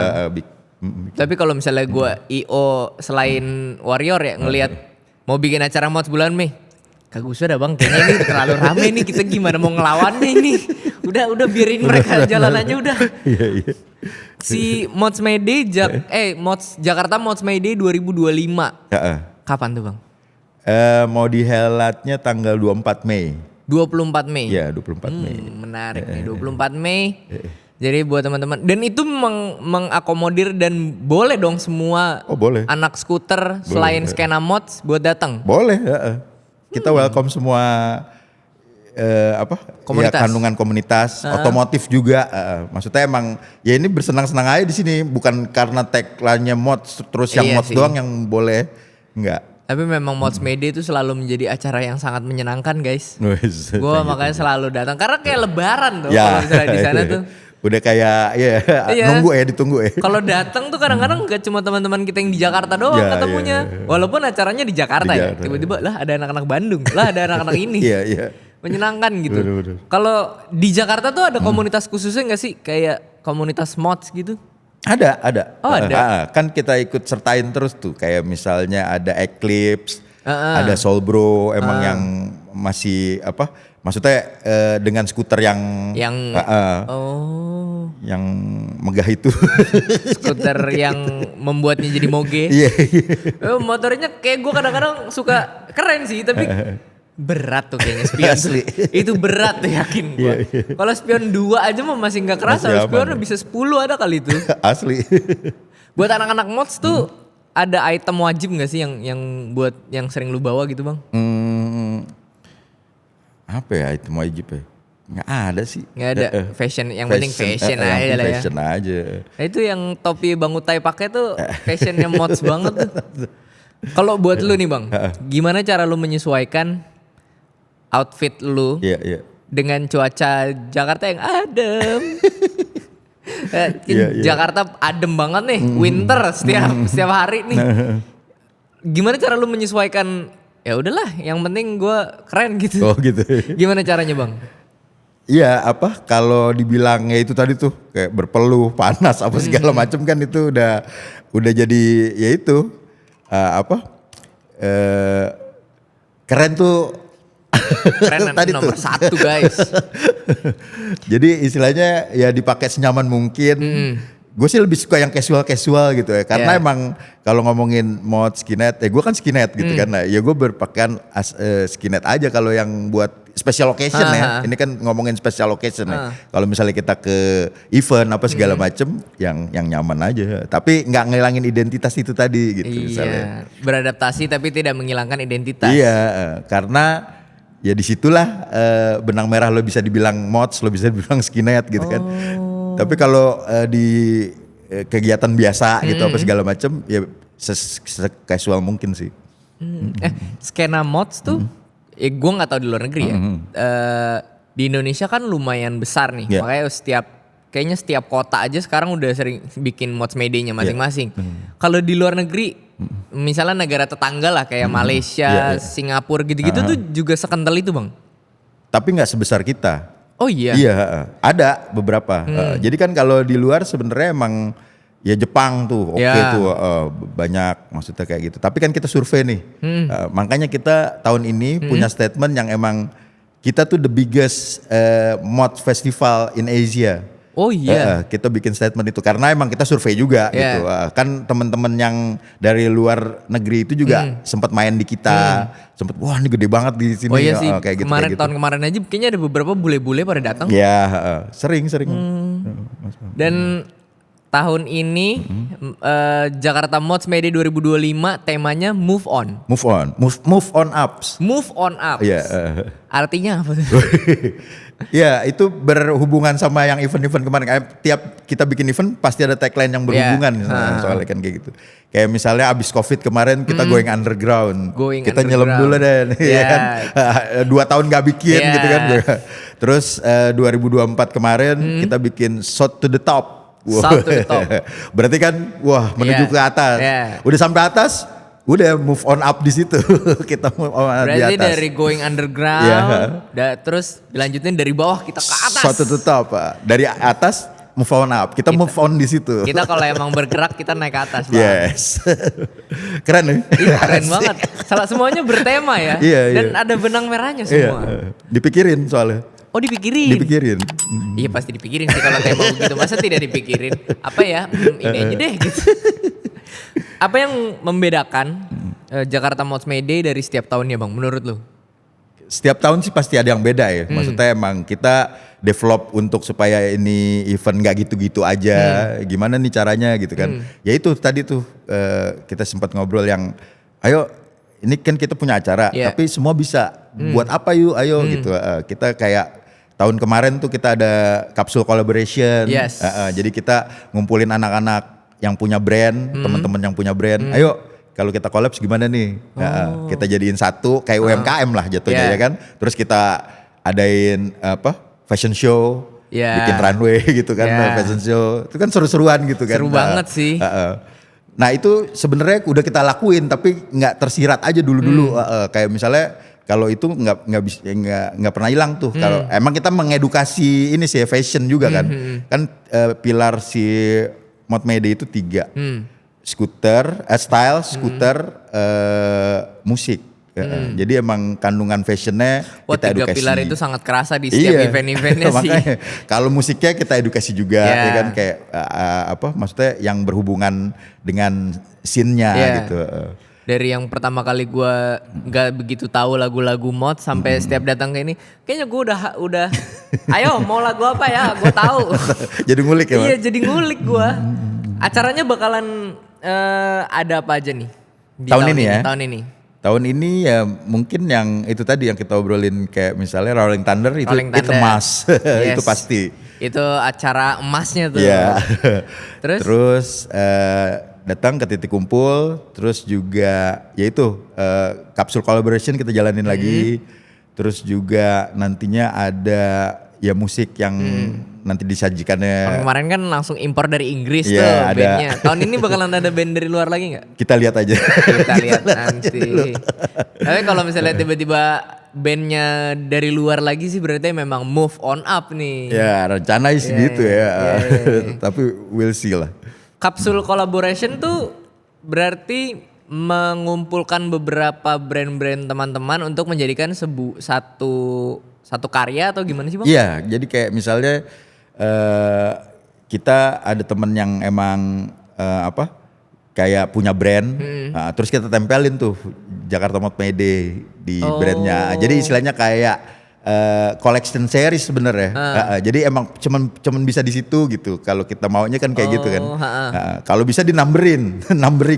Tapi kalau misalnya gue IO selain Warrior ya ngelihat mau bikin acara mods bulan Mei. Kagak usah dah bang, kayaknya ini terlalu rame nih, kita gimana mau ngelawannya ini. Udah biarin mereka jalan aja udah. Iya. Si Mods Mayday, Jakarta Mods Mayday 2025. Kapan tuh bang? Mau dihelatnya tanggal 24 Mei. 24 Mei? Iya 24 Mei. Menarik nih, 24 Mei. Jadi buat teman-teman, dan itu mengakomodir dan boleh dong semua boleh. Anak skuter selain skena mods buat datang? Boleh, kita welcome semua komunitas. Ya, kandungan komunitas, otomotif juga. Maksudnya emang ya ini bersenang-senang aja di sini, bukan karena tagline-nya mods terus yang mods doang yang boleh, enggak. Tapi memang Mods Mayday itu selalu menjadi acara yang sangat menyenangkan guys. Gue makanya selalu datang karena kayak lebaran tuh kalau misalnya di sana tuh. Udah kayak nunggu ditunggu ya. Kalau datang tuh kadang-kadang gak cuma teman-teman kita yang di Jakarta doang ketemunya. Walaupun acaranya di Jakarta ya. Tiba-tiba lah ada anak-anak Bandung, lah ada anak-anak ini. Menyenangkan gitu. Kalau di Jakarta tuh ada komunitas khususnya gak sih? Kayak komunitas mods gitu? Ada. Oh ada. Kan kita ikut sertain terus tuh. Kayak misalnya ada Eclipse, ada Soul Bro, emang yang masih maksudnya dengan skuter yang yang megah itu. Skuter yang membuatnya jadi moge. Motornya kayak gue kadang-kadang suka keren sih, tapi berat tuh kayaknya spion. Asli. Itu berat tuh yakin gue. Kalau spion 2 aja mah masih gak kerasa, spion bisa 10 ada kali itu. Asli. Buat anak-anak mods tuh ada item wajib gak sih yang buat yang sering lu bawa gitu bang? Apa ya item wajib ya? Nggak ada sih. Nggak ada. Fashion, yang penting fashion aja lah ya. Fashion aja. Nah itu yang topi Bang Utai pakai tuh fashionnya mods banget tuh. Kalau buat lu nih bang, gimana cara lu menyesuaikan outfit lu dengan cuaca Jakarta yang adem? Jakarta adem banget nih, winter setiap hari nih. Gimana cara lu menyesuaikan? Ya udahlah, yang penting gue keren gitu. Oh gitu. Gimana caranya bang? Iya kalau dibilangnya itu tadi tuh kayak berpeluh, panas apa segala macam kan itu udah jadi ya itu keren tuh. Keren tadi nomor tuh. 1 guys. Jadi istilahnya ya dipakai senyaman mungkin. Gue sih lebih suka yang casual gitu ya. Karena emang kalau ngomongin mod skinhead, gue kan skinhead gitu kan. Nah, ya gue berpakaian skinhead aja kalau yang buat special occasion ya. Ini kan ngomongin special occasion ya. Kalau misalnya kita ke event apa segala macem, yang nyaman aja. Tapi nggak ngilangin identitas itu tadi gitu misalnya. Beradaptasi tapi tidak menghilangkan identitas. Iya, karena ya disitulah benang merah lo bisa dibilang mods, lo bisa dibilang skinhead gitu kan. Tapi kalau di kegiatan biasa gitu apa segala macam ya casual mungkin sih. Skena mods tuh, gue nggak tahu di luar negeri ya. Di Indonesia kan lumayan besar nih, makanya kayaknya setiap kota aja sekarang udah sering bikin mods Mayday-nya masing-masing. Kalau di luar negeri, misalnya negara tetangga lah kayak Malaysia, Singapura gitu-gitu tuh juga sekental itu bang. Tapi nggak sebesar kita. Oh iya? Iya, ada beberapa. Jadi kan kalau di luar sebenarnya emang ya Jepang tuh tuh banyak maksudnya kayak gitu. Tapi kan kita survei nih, makanya kita tahun ini punya statement yang emang kita tuh the biggest mod festival in Asia. Oh iya. Kita bikin statement itu karena emang kita survei juga gitu. Kan teman-teman yang dari luar negeri itu juga sempat main di kita, sempat wah ini gede banget di sini. Oh iya sih. Kayak gitu, kemarin kayak gitu. Tahun kemarin aja kayaknya ada beberapa bule-bule pada datang. Ya, sering. Dan tahun ini Jakarta Mods May Day 2025 temanya Move On. Move on ups. Move on up. Iya. Artinya apa tuh? Ya itu berhubungan sama yang event-event kemarin. Tiap kita bikin event pasti ada tagline yang berhubungan soalnya kan kayak gitu. Kayak misalnya abis COVID kemarin kita going underground. Kita nyelam dulu deh, ya kan. 2 tahun gak bikin gitu kan. Terus 2024 kemarin kita bikin Shot to the Top. Wow. Shot to the top. Berarti kan menuju ke atas. Udah sampai atas, udah move on up di situ. Kita move on di atas. Berarti dari going underground, terus dilanjutin dari bawah kita ke atas. Shot to the top. Dari atas move on up. Kita move on di situ. Kita kalau emang bergerak kita naik ke atas, Bang. Yes. Keren nih. Iya, keren banget. Semuanya bertema ya. Dan ada benang merahnya semua. Dipikirin soalnya. Oh, dipikirin. Iya pasti dipikirin sih kalau tema begitu. Masa tidak dipikirin? Apa ya? Ini aja deh gitu. Apa yang membedakan Jakarta Mods May Day dari setiap tahunnya, Bang, menurut lu? Setiap tahun sih pasti ada yang beda ya. Maksudnya emang kita develop untuk supaya ini event gak gitu-gitu aja. Gimana nih caranya gitu kan. Ya itu tadi tuh kita sempat ngobrol yang ayo ini kan kita punya acara tapi semua bisa. Buat apa yuk ayo gitu. Kita kayak tahun kemarin tuh kita ada kapsul collaboration. Jadi kita ngumpulin anak-anak yang punya brand, teman-teman yang punya brand. Ayo kalau kita collabs gimana nih? Kita jadiin satu kayak UMKM lah jatuhnya ya kan. Terus kita adain fashion show, bikin runway gitu kan, fashion show. Itu kan seru-seruan gitu kan. Seru banget sih. Nah itu sebenarnya udah kita lakuin tapi nggak tersirat aja dulu-dulu. Kayak misalnya kalau itu nggak pernah hilang tuh. Kalau emang kita mengedukasi ini sih fashion juga kan. Kan pilar si Mod May Day itu 3. Skuter, style, skuter, musik. Jadi emang kandungan fashionnya kita edukasi. 3 pilar itu sangat kerasa di setiap event-eventnya sih. Kalau musiknya kita edukasi juga, ya kan kayak maksudnya yang berhubungan dengan scene-nya gitu. Dari yang pertama kali gue nggak begitu tahu lagu-lagu mod sampai setiap datang ke ini, kayaknya gue udah, ayo mau lagu apa ya, gue tahu. Jadi ngulik ya? Iya, jadi ngulik gue. Acaranya bakalan ada apa aja nih? Tahun ini ya? Tahun ini. Tahun ini ya mungkin yang itu tadi yang kita obrolin kayak misalnya Rolling Thunder itu emas. Itu pasti. Itu acara emasnya tuh. Iya. Terus datang ke titik kumpul, terus juga yaitu kapsul collaboration kita jalanin lagi. Terus juga nantinya ada ya musik yang nanti disajikannya. Kemarin kan langsung impor dari Inggris tuh bandnya. Tahun ini bakalan ada band dari luar lagi nggak? Kita lihat aja. Kita lihat nanti. Tapi kalau misalnya tiba-tiba bandnya dari luar lagi sih berarti memang move on up nih. Ya rencana sih gitu ya. Tapi we'll see lah. Kapsul collaboration tuh berarti mengumpulkan beberapa brand-brand teman-teman untuk menjadikan satu karya atau gimana sih, Bang? Iya, jadi kayak misalnya kita ada temen yang emang kayak punya brand, terus kita tempelin tuh Jakarta Mod May Day di brandnya. Jadi istilahnya kayak collection series sebenarnya. Jadi emang cuman bisa di situ gitu. Kalau kita maunya kan kayak gitu kan. Kalau bisa di numbering.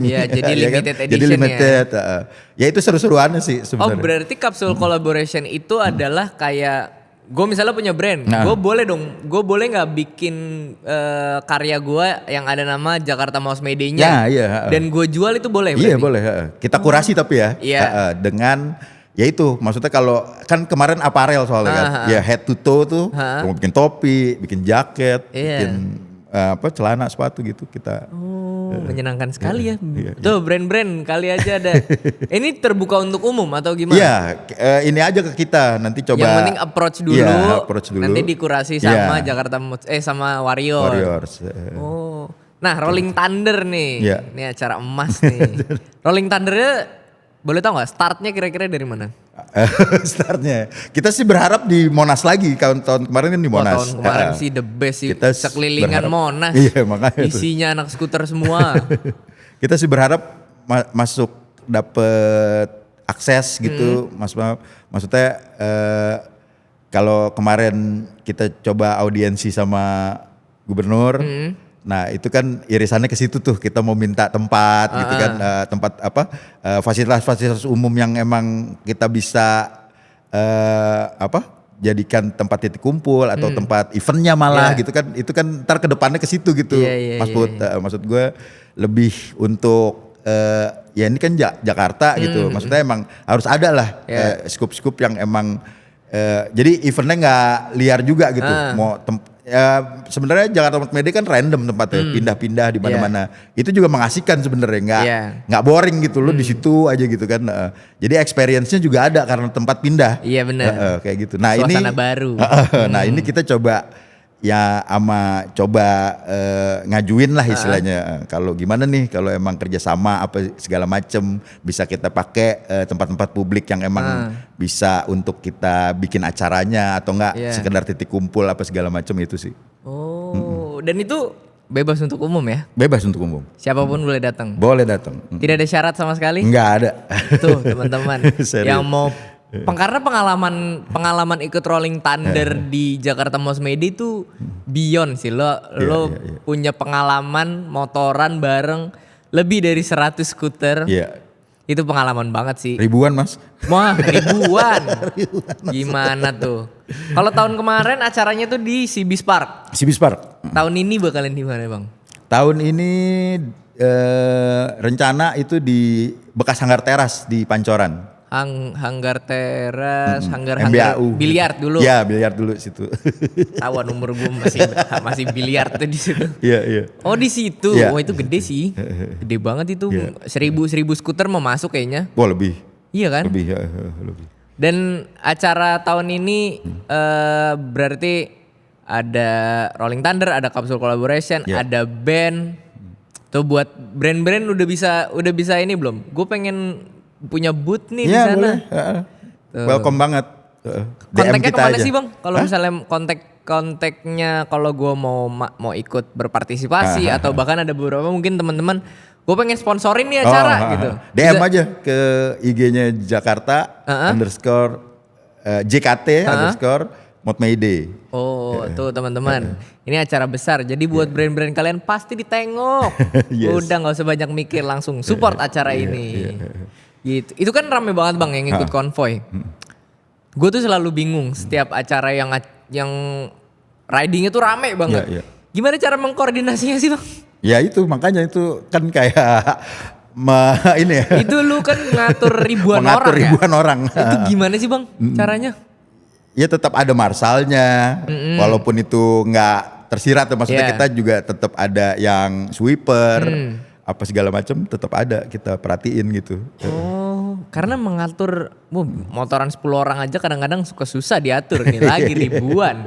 Iya, jadi limited edition. Jadi limited. Ya itu seru-seruannya sih sebenarnya. Oh, berarti kapsul collaboration itu adalah kayak gue misalnya punya brand, gue boleh nggak bikin karya gue yang ada nama Jakarta Mods May Day-nya, dan gue jual itu boleh? Iya boleh. Kita kurasi tapi ya, dengan ya itu maksudnya kalau kan kemarin aparel soalnya kan, ya head to toe tuh, bikin topi, bikin jaket, bikin celana, sepatu gitu kita. Menyenangkan sekali ya. Tuh brand-brand kali aja ada. Ini terbuka untuk umum atau gimana? Iya, ini aja ke kita nanti coba. Yang penting approach dulu. Nanti dikurasi sama Jakarta sama Warriors. Nah Rolling Thunder nih. Ini acara emas nih. Rolling Thundernya boleh tahu nggak startnya kira-kira dari mana? Startnya kita sih berharap di Monas lagi. Tahun kemarin kan di Monas. Tahun kemarin sih the best sih. Sekelilingan Monas. Iya, makanya isinya anak skuter semua. Kita sih berharap masuk dapet akses gitu. Maksudnya kalau kemarin kita coba audiensi sama gubernur. Nah itu kan irisannya ke situ tuh, kita mau minta tempat gitu kan, tempat fasilitas-fasilitas umum yang emang kita bisa jadikan tempat titik kumpul atau tempat eventnya malah gitu kan, itu kan ntar ke depannya ke situ gitu, Mas Put. Maksud gue lebih untuk ya ini kan Jakarta gitu, maksudnya emang harus ada lah scoop-scoop yang emang jadi eventnya nggak liar juga gitu, sebenarnya Jakarta Multimedia kan random tempatnya, pindah-pindah di mana-mana. Itu juga mengasihkan sebenarnya, nggak boring gitu, lo di situ aja gitu kan. Jadi experience-nya juga ada karena tempat pindah. Iya benar. Kayak gitu. Nah suasana ini baru. Nah ini kita coba ngajuin lah istilahnya. Kalau gimana nih kalau emang kerjasama apa segala macem bisa kita pakai tempat-tempat publik yang emang bisa untuk kita bikin acaranya atau enggak sekedar titik kumpul apa segala macem itu sih. Dan itu bebas untuk umum ya? Bebas untuk umum. Siapapun boleh datang. Boleh datang. Tidak ada syarat sama sekali? Enggak ada. Tuh teman-teman yang mau karena pengalaman ikut Rolling Thunder di Jakarta Multimedia itu beyond sih, lo punya pengalaman motoran bareng lebih dari 100 skuter. Itu pengalaman banget sih. Ribuan Mas. Wah ribuan. Gimana tuh? Kalau tahun kemarin acaranya tuh di Cibis Park. Cibis Park. Tahun ini bakalan di mana Bang? Tahun ini rencana itu di bekas hanggar teras di Pancoran. Hanggar teras, hanggar MBAU. biliar dulu. Ya, biliar dulu situ. Tawan umur gue masih biliar tuh di situ. Iya. Oh di situ, wah itu gede sih, gede banget itu. 1000 skuter mau masuk kayaknya. Wah lebih. Iya kan? Lebih. Dan acara tahun ini berarti ada Rolling Thunder, ada Capsule Collaboration, ada band. Tuh buat brand-brand udah bisa ini belum? Gue pengen punya booth nih di sana. Boleh. Welcome banget. Kontaknya kemana aja sih Bang? Kalau misalnya kontaknya kalau gue mau ikut berpartisipasi atau bahkan ada beberapa mungkin teman-teman gue pengen sponsorin nih acara gitu. DM aja ke IG-nya Jakarta underscore JKT underscore Multimedia. Oh tuh teman-teman, ini acara besar. Jadi buat brand-brand kalian pasti ditengok. Udah nggak usah banyak mikir, langsung support acara ini. Gitu. Itu kan rame banget Bang yang ikut konvoy. Gue tuh selalu bingung setiap acara yang ridingnya tuh rame banget. Gimana cara mengkoordinasinya sih Bang? Ya itu makanya itu kan kayak ini ya. Itu lu kan ngatur ribuan orang. Itu gimana sih Bang caranya? Ya tetap ada marsalnya, walaupun itu nggak tersirat, maksudnya kita juga tetap ada yang sweeper, apa segala macam tetap ada, kita perhatiin gitu. Oh, karena mengatur motoran 10 orang aja kadang-kadang suka susah diatur nih lagi ribuan.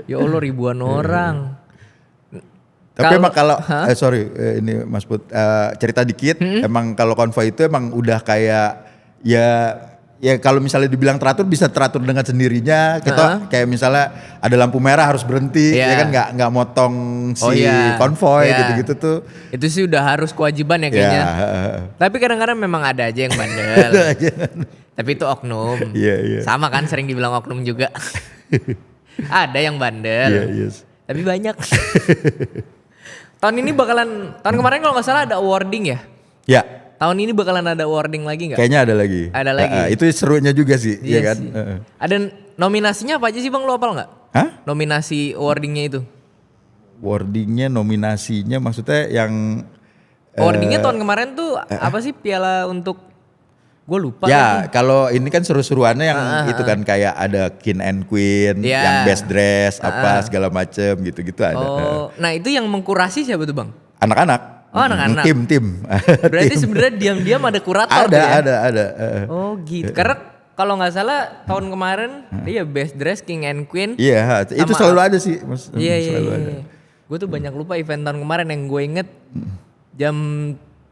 Ya Allah ribuan orang. Tapi emang kalau ini Mas Put cerita dikit, emang kalau konvoy itu emang udah kayak ya kalau misalnya dibilang teratur bisa teratur dengan sendirinya. Kita kayak misalnya ada lampu merah harus berhenti, ya kan nggak motong konvoy gitu-gitu tuh. Itu sih udah harus kewajiban ya kayaknya. Tapi kadang-kadang memang ada aja yang bandel. Tapi itu oknum. Sama kan sering dibilang oknum juga. Ada yang bandel. Tapi banyak. Tahun kemarin kalau nggak salah ada awarding ya? Ya. Tahun ini bakalan ada awarding lagi nggak? Kayaknya ada lagi. Ada lagi. Itu serunya juga sih, ya kan? Ada nominasinya apa aja sih Bang, lo hafal nggak? Nominasi awardingnya itu? Nominasinya maksudnya yang awardingnya tahun kemarin tuh apa sih, piala untuk gue lupa. Ya kalau ini kan seru-seruannya yang itu kan kayak ada King and Queen, yang best dress apa segala macem gitu-gitu ada. Nah itu yang mengkurasi siapa tuh Bang? Anak-anak. Oh anak-anak. Tim. Berarti sebenarnya diam-diam ada kurator. Ada. Oh gitu. Karena kalau nggak salah tahun kemarin dia best dress King and Queen. Iya, itu selalu ada sih Mas. Iya. Gue tuh banyak lupa event tahun kemarin yang gue inget jam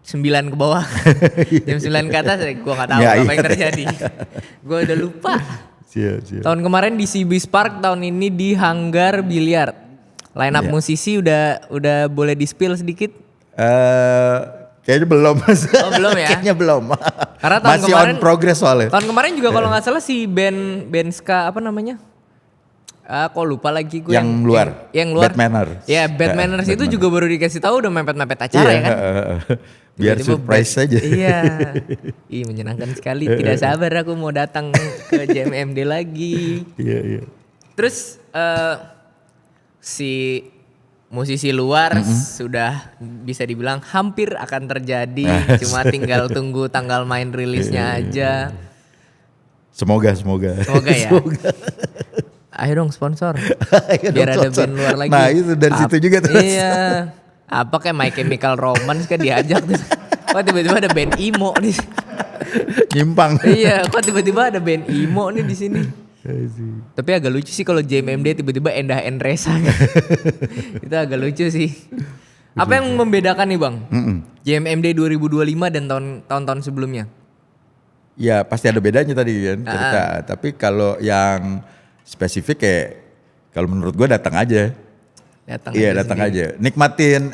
9 ke bawah. Jam 9 ke atas gue gak tahu apa yang terjadi. Gue udah lupa. Siap. Tahun kemarin di Cibis Park, tahun ini di Hanggar Biliar. Line up musisi udah boleh di-spill sedikit? Kayaknya belum Mas. Oh belum ya? Kayaknya belum. Karena tahun masih kemarin, on progress soalnya. Tahun kemarin juga kalau gak salah si band ska apa namanya? Kok lupa lagi gue Yang luar. yang luar. Bad Manners. Ya, Bad Manners itu juga baru dikasih tahu udah mepet-mepet acara ya kan. Biar Tiba-tiba surprise saja. Iya. Ih, menyenangkan sekali. Tidak sabar aku mau datang ke JMMD lagi. Iya. Terus si musisi luar sudah bisa dibilang hampir akan terjadi. Cuma tinggal tunggu tanggal main rilisnya aja. Semoga ya. Ayo dong sponsor. Biar ada band luar lagi. Nah itu dari situ juga terus. Iya. Apa kayak My Chemical Romance kan diajak tuh. Kok tiba-tiba ada band emo nih. Nyimpang. Iya, kok tiba-tiba ada band emo nih di sini. Tapi agak lucu sih kalau JMMD tiba-tiba Endah Endresa. Itu agak lucu sih. Apa yang membedakan nih Bang? JMMD 2025 dan tahun-tahun sebelumnya? Ya pasti ada bedanya tadi kan cerita. Tapi kalau yang spesifik kayak kalau menurut gue datang aja. Datang aja. Nikmatin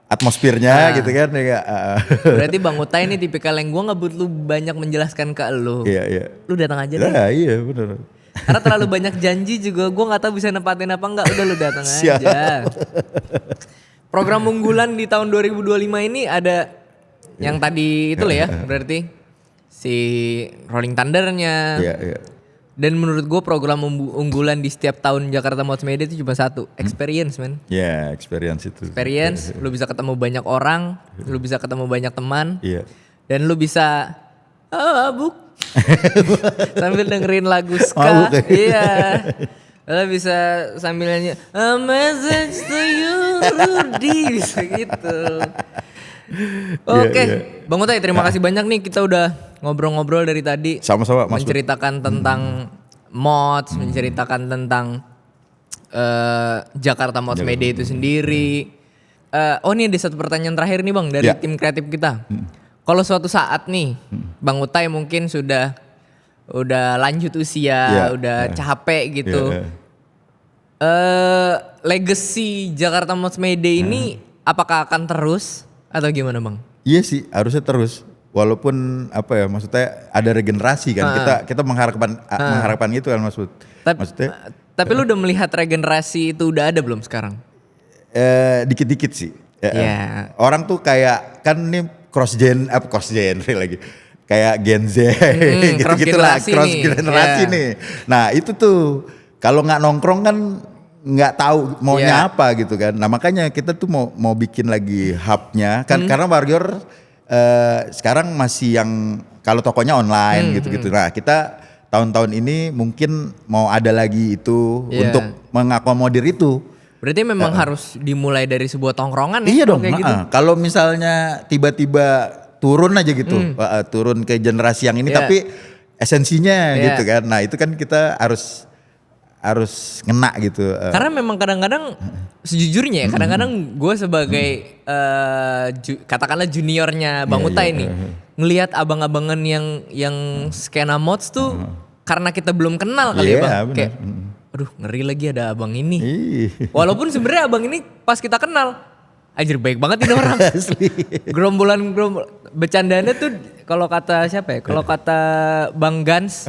atmosfernya gitu kan. Berarti Bang Utai ini tipikal yang gue nggak butuh banyak menjelaskan ke lu. Iya. Lu datang aja deh. Iya benar. Karena terlalu banyak janji juga gue nggak tahu bisa nempatin apa enggak. Udah lu datang aja. Program unggulan di tahun 2025 ini ada yang tadi itu lah ya berarti. Si Rolling Thunder-nya. Iya. Dan menurut gue program unggulan di setiap tahun Jakarta Mods Media itu cuma satu, experience man. Iya, experience itu. Experience, lu bisa ketemu banyak orang, lu bisa ketemu banyak teman. Iya. Dan lu bisa mabuk. Sambil dengerin lagu ska. Iya. Lu bisa sambil nyanyi A Message to You Rudy, bisa gitu. Oke. Bang Utai terima kasih banyak nih kita udah ngobrol-ngobrol dari tadi. Sama-sama Mas. Menceritakan tentang mods, menceritakan tentang Jakarta Mods Media itu sendiri. Ini ada satu pertanyaan terakhir nih Bang dari tim kreatif kita. Kalau suatu saat nih Bang Utai mungkin udah lanjut usia, udah capek gitu. Legacy Jakarta Mods Media ini apakah akan terus atau gimana Bang? Iya sih, harusnya terus. Walaupun maksudnya ada regenerasi kan. Kita mengharapkan itu kan maksudnya. Tapi lu udah melihat regenerasi itu udah ada belum sekarang? Dikit-dikit sih. Yeah. Orang tuh kayak kan ini cross genre lagi. Kayak Gen Z gitu-gitu lah, cross generasi nih. Nah, itu tuh kalau nggak nongkrong kan nggak tahu maunya apa gitu kan. Nah, makanya kita tuh mau bikin lagi hubnya kan karena Warrior sekarang masih yang kalau tokonya online gitu-gitu. Nah, kita tahun-tahun ini mungkin mau ada lagi itu untuk mengakomodir itu. Berarti memang harus dimulai dari sebuah tongkrongan ya? Iya dong. Kayak gitu. Kalau misalnya tiba-tiba turun aja gitu, turun ke generasi yang ini, tapi esensinya gitu kan. Nah itu kan kita harus ngena gitu. Karena memang kadang-kadang sejujurnya ya, kadang-kadang gue sebagai katakanlah juniornya Bang Utai nih, ngelihat abang-abangan yang skena mods tuh karena kita belum kenal kali ya Bang. Kayak, aduh ngeri lagi ada abang ini. Walaupun sebenarnya abang ini pas kita kenal, anjir baik banget ini orang. Gerombolan bercandanya tuh kalau kata siapa ya? Kalau kata Bang Gans.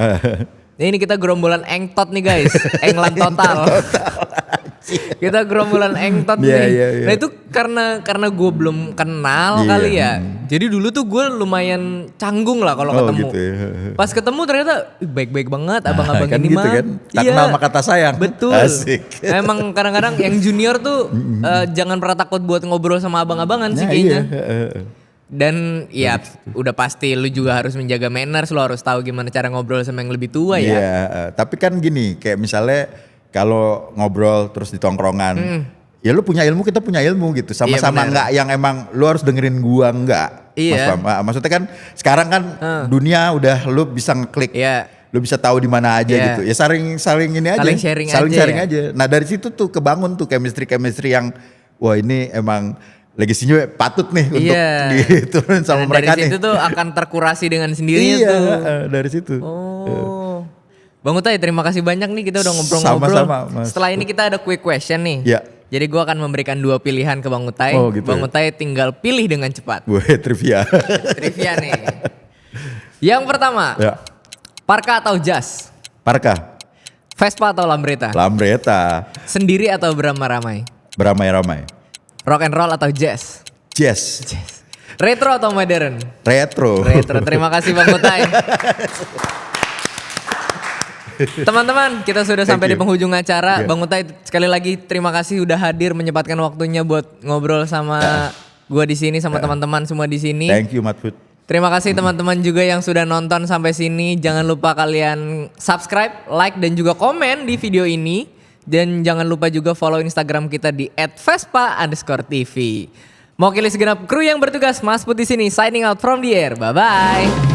Ini kita gerombolan engtot nih guys. Englan total. Kita gerombolan engtot nih. Nah itu karena gue belum kenal kali ya. Jadi dulu tuh gue lumayan canggung lah kalau ketemu. Gitu ya. Pas ketemu ternyata baik-baik banget abang-abang kan ini gitu mah. Kan? Tak kenal maka kata sayang. Betul. Asik. Emang kadang-kadang yang junior tuh jangan pernah takut buat ngobrol sama abang-abangan sih kayaknya. Dan ya udah pasti lu juga harus menjaga manners, lu harus tahu gimana cara ngobrol sama yang lebih tua ya. Iya, tapi kan gini, kayak misalnya kalau ngobrol terus di tongkrongan, ya lu punya ilmu, kita punya ilmu gitu. Sama-sama enggak yang emang lu harus dengerin gua enggak. Iya. Maksudnya kan sekarang kan dunia udah lu bisa ngeklik. Iya. Lu bisa tahu di mana aja gitu. Ya saling ini aja. Saling sharing aja. Nah, dari situ tuh kebangun tuh chemistry yang wah ini emang legasinya patut nih untuk diturun sama mereka nih. Dari situ tuh akan terkurasi dengan sendirinya tuh. Iya, dari situ. Bang Utai terima kasih banyak nih kita udah ngobrol-ngobrol. Sama-sama, Mas. Setelah ini kita ada quick question nih. Iya. Jadi gue akan memberikan 2 pilihan ke Bang Utai. Gitu Bang Utai tinggal pilih dengan cepat. Trivia. Trivia nih. Yang pertama. Parka atau jas? Parka. Vespa atau Lambretta? Lambretta. Sendiri atau beramai-ramai? Beramai-ramai. Rock and roll atau jazz? Jazz. Retro atau modern? Retro. Retro. Terima kasih Bang Kutai. Teman-teman, kita sudah sampai di penghujung acara. Bang Kutai, sekali lagi terima kasih udah hadir menyempatkan waktunya buat ngobrol sama gua di sini sama teman-teman semua di sini. Thank you Matfud. Terima kasih teman-teman juga yang sudah nonton sampai sini. Jangan lupa kalian subscribe, like dan juga komen di video ini. Dan jangan lupa juga follow Instagram kita di @vespa_tv. Mewakili segenap kru yang bertugas, Mas Put di sini signing out from the air. Bye bye.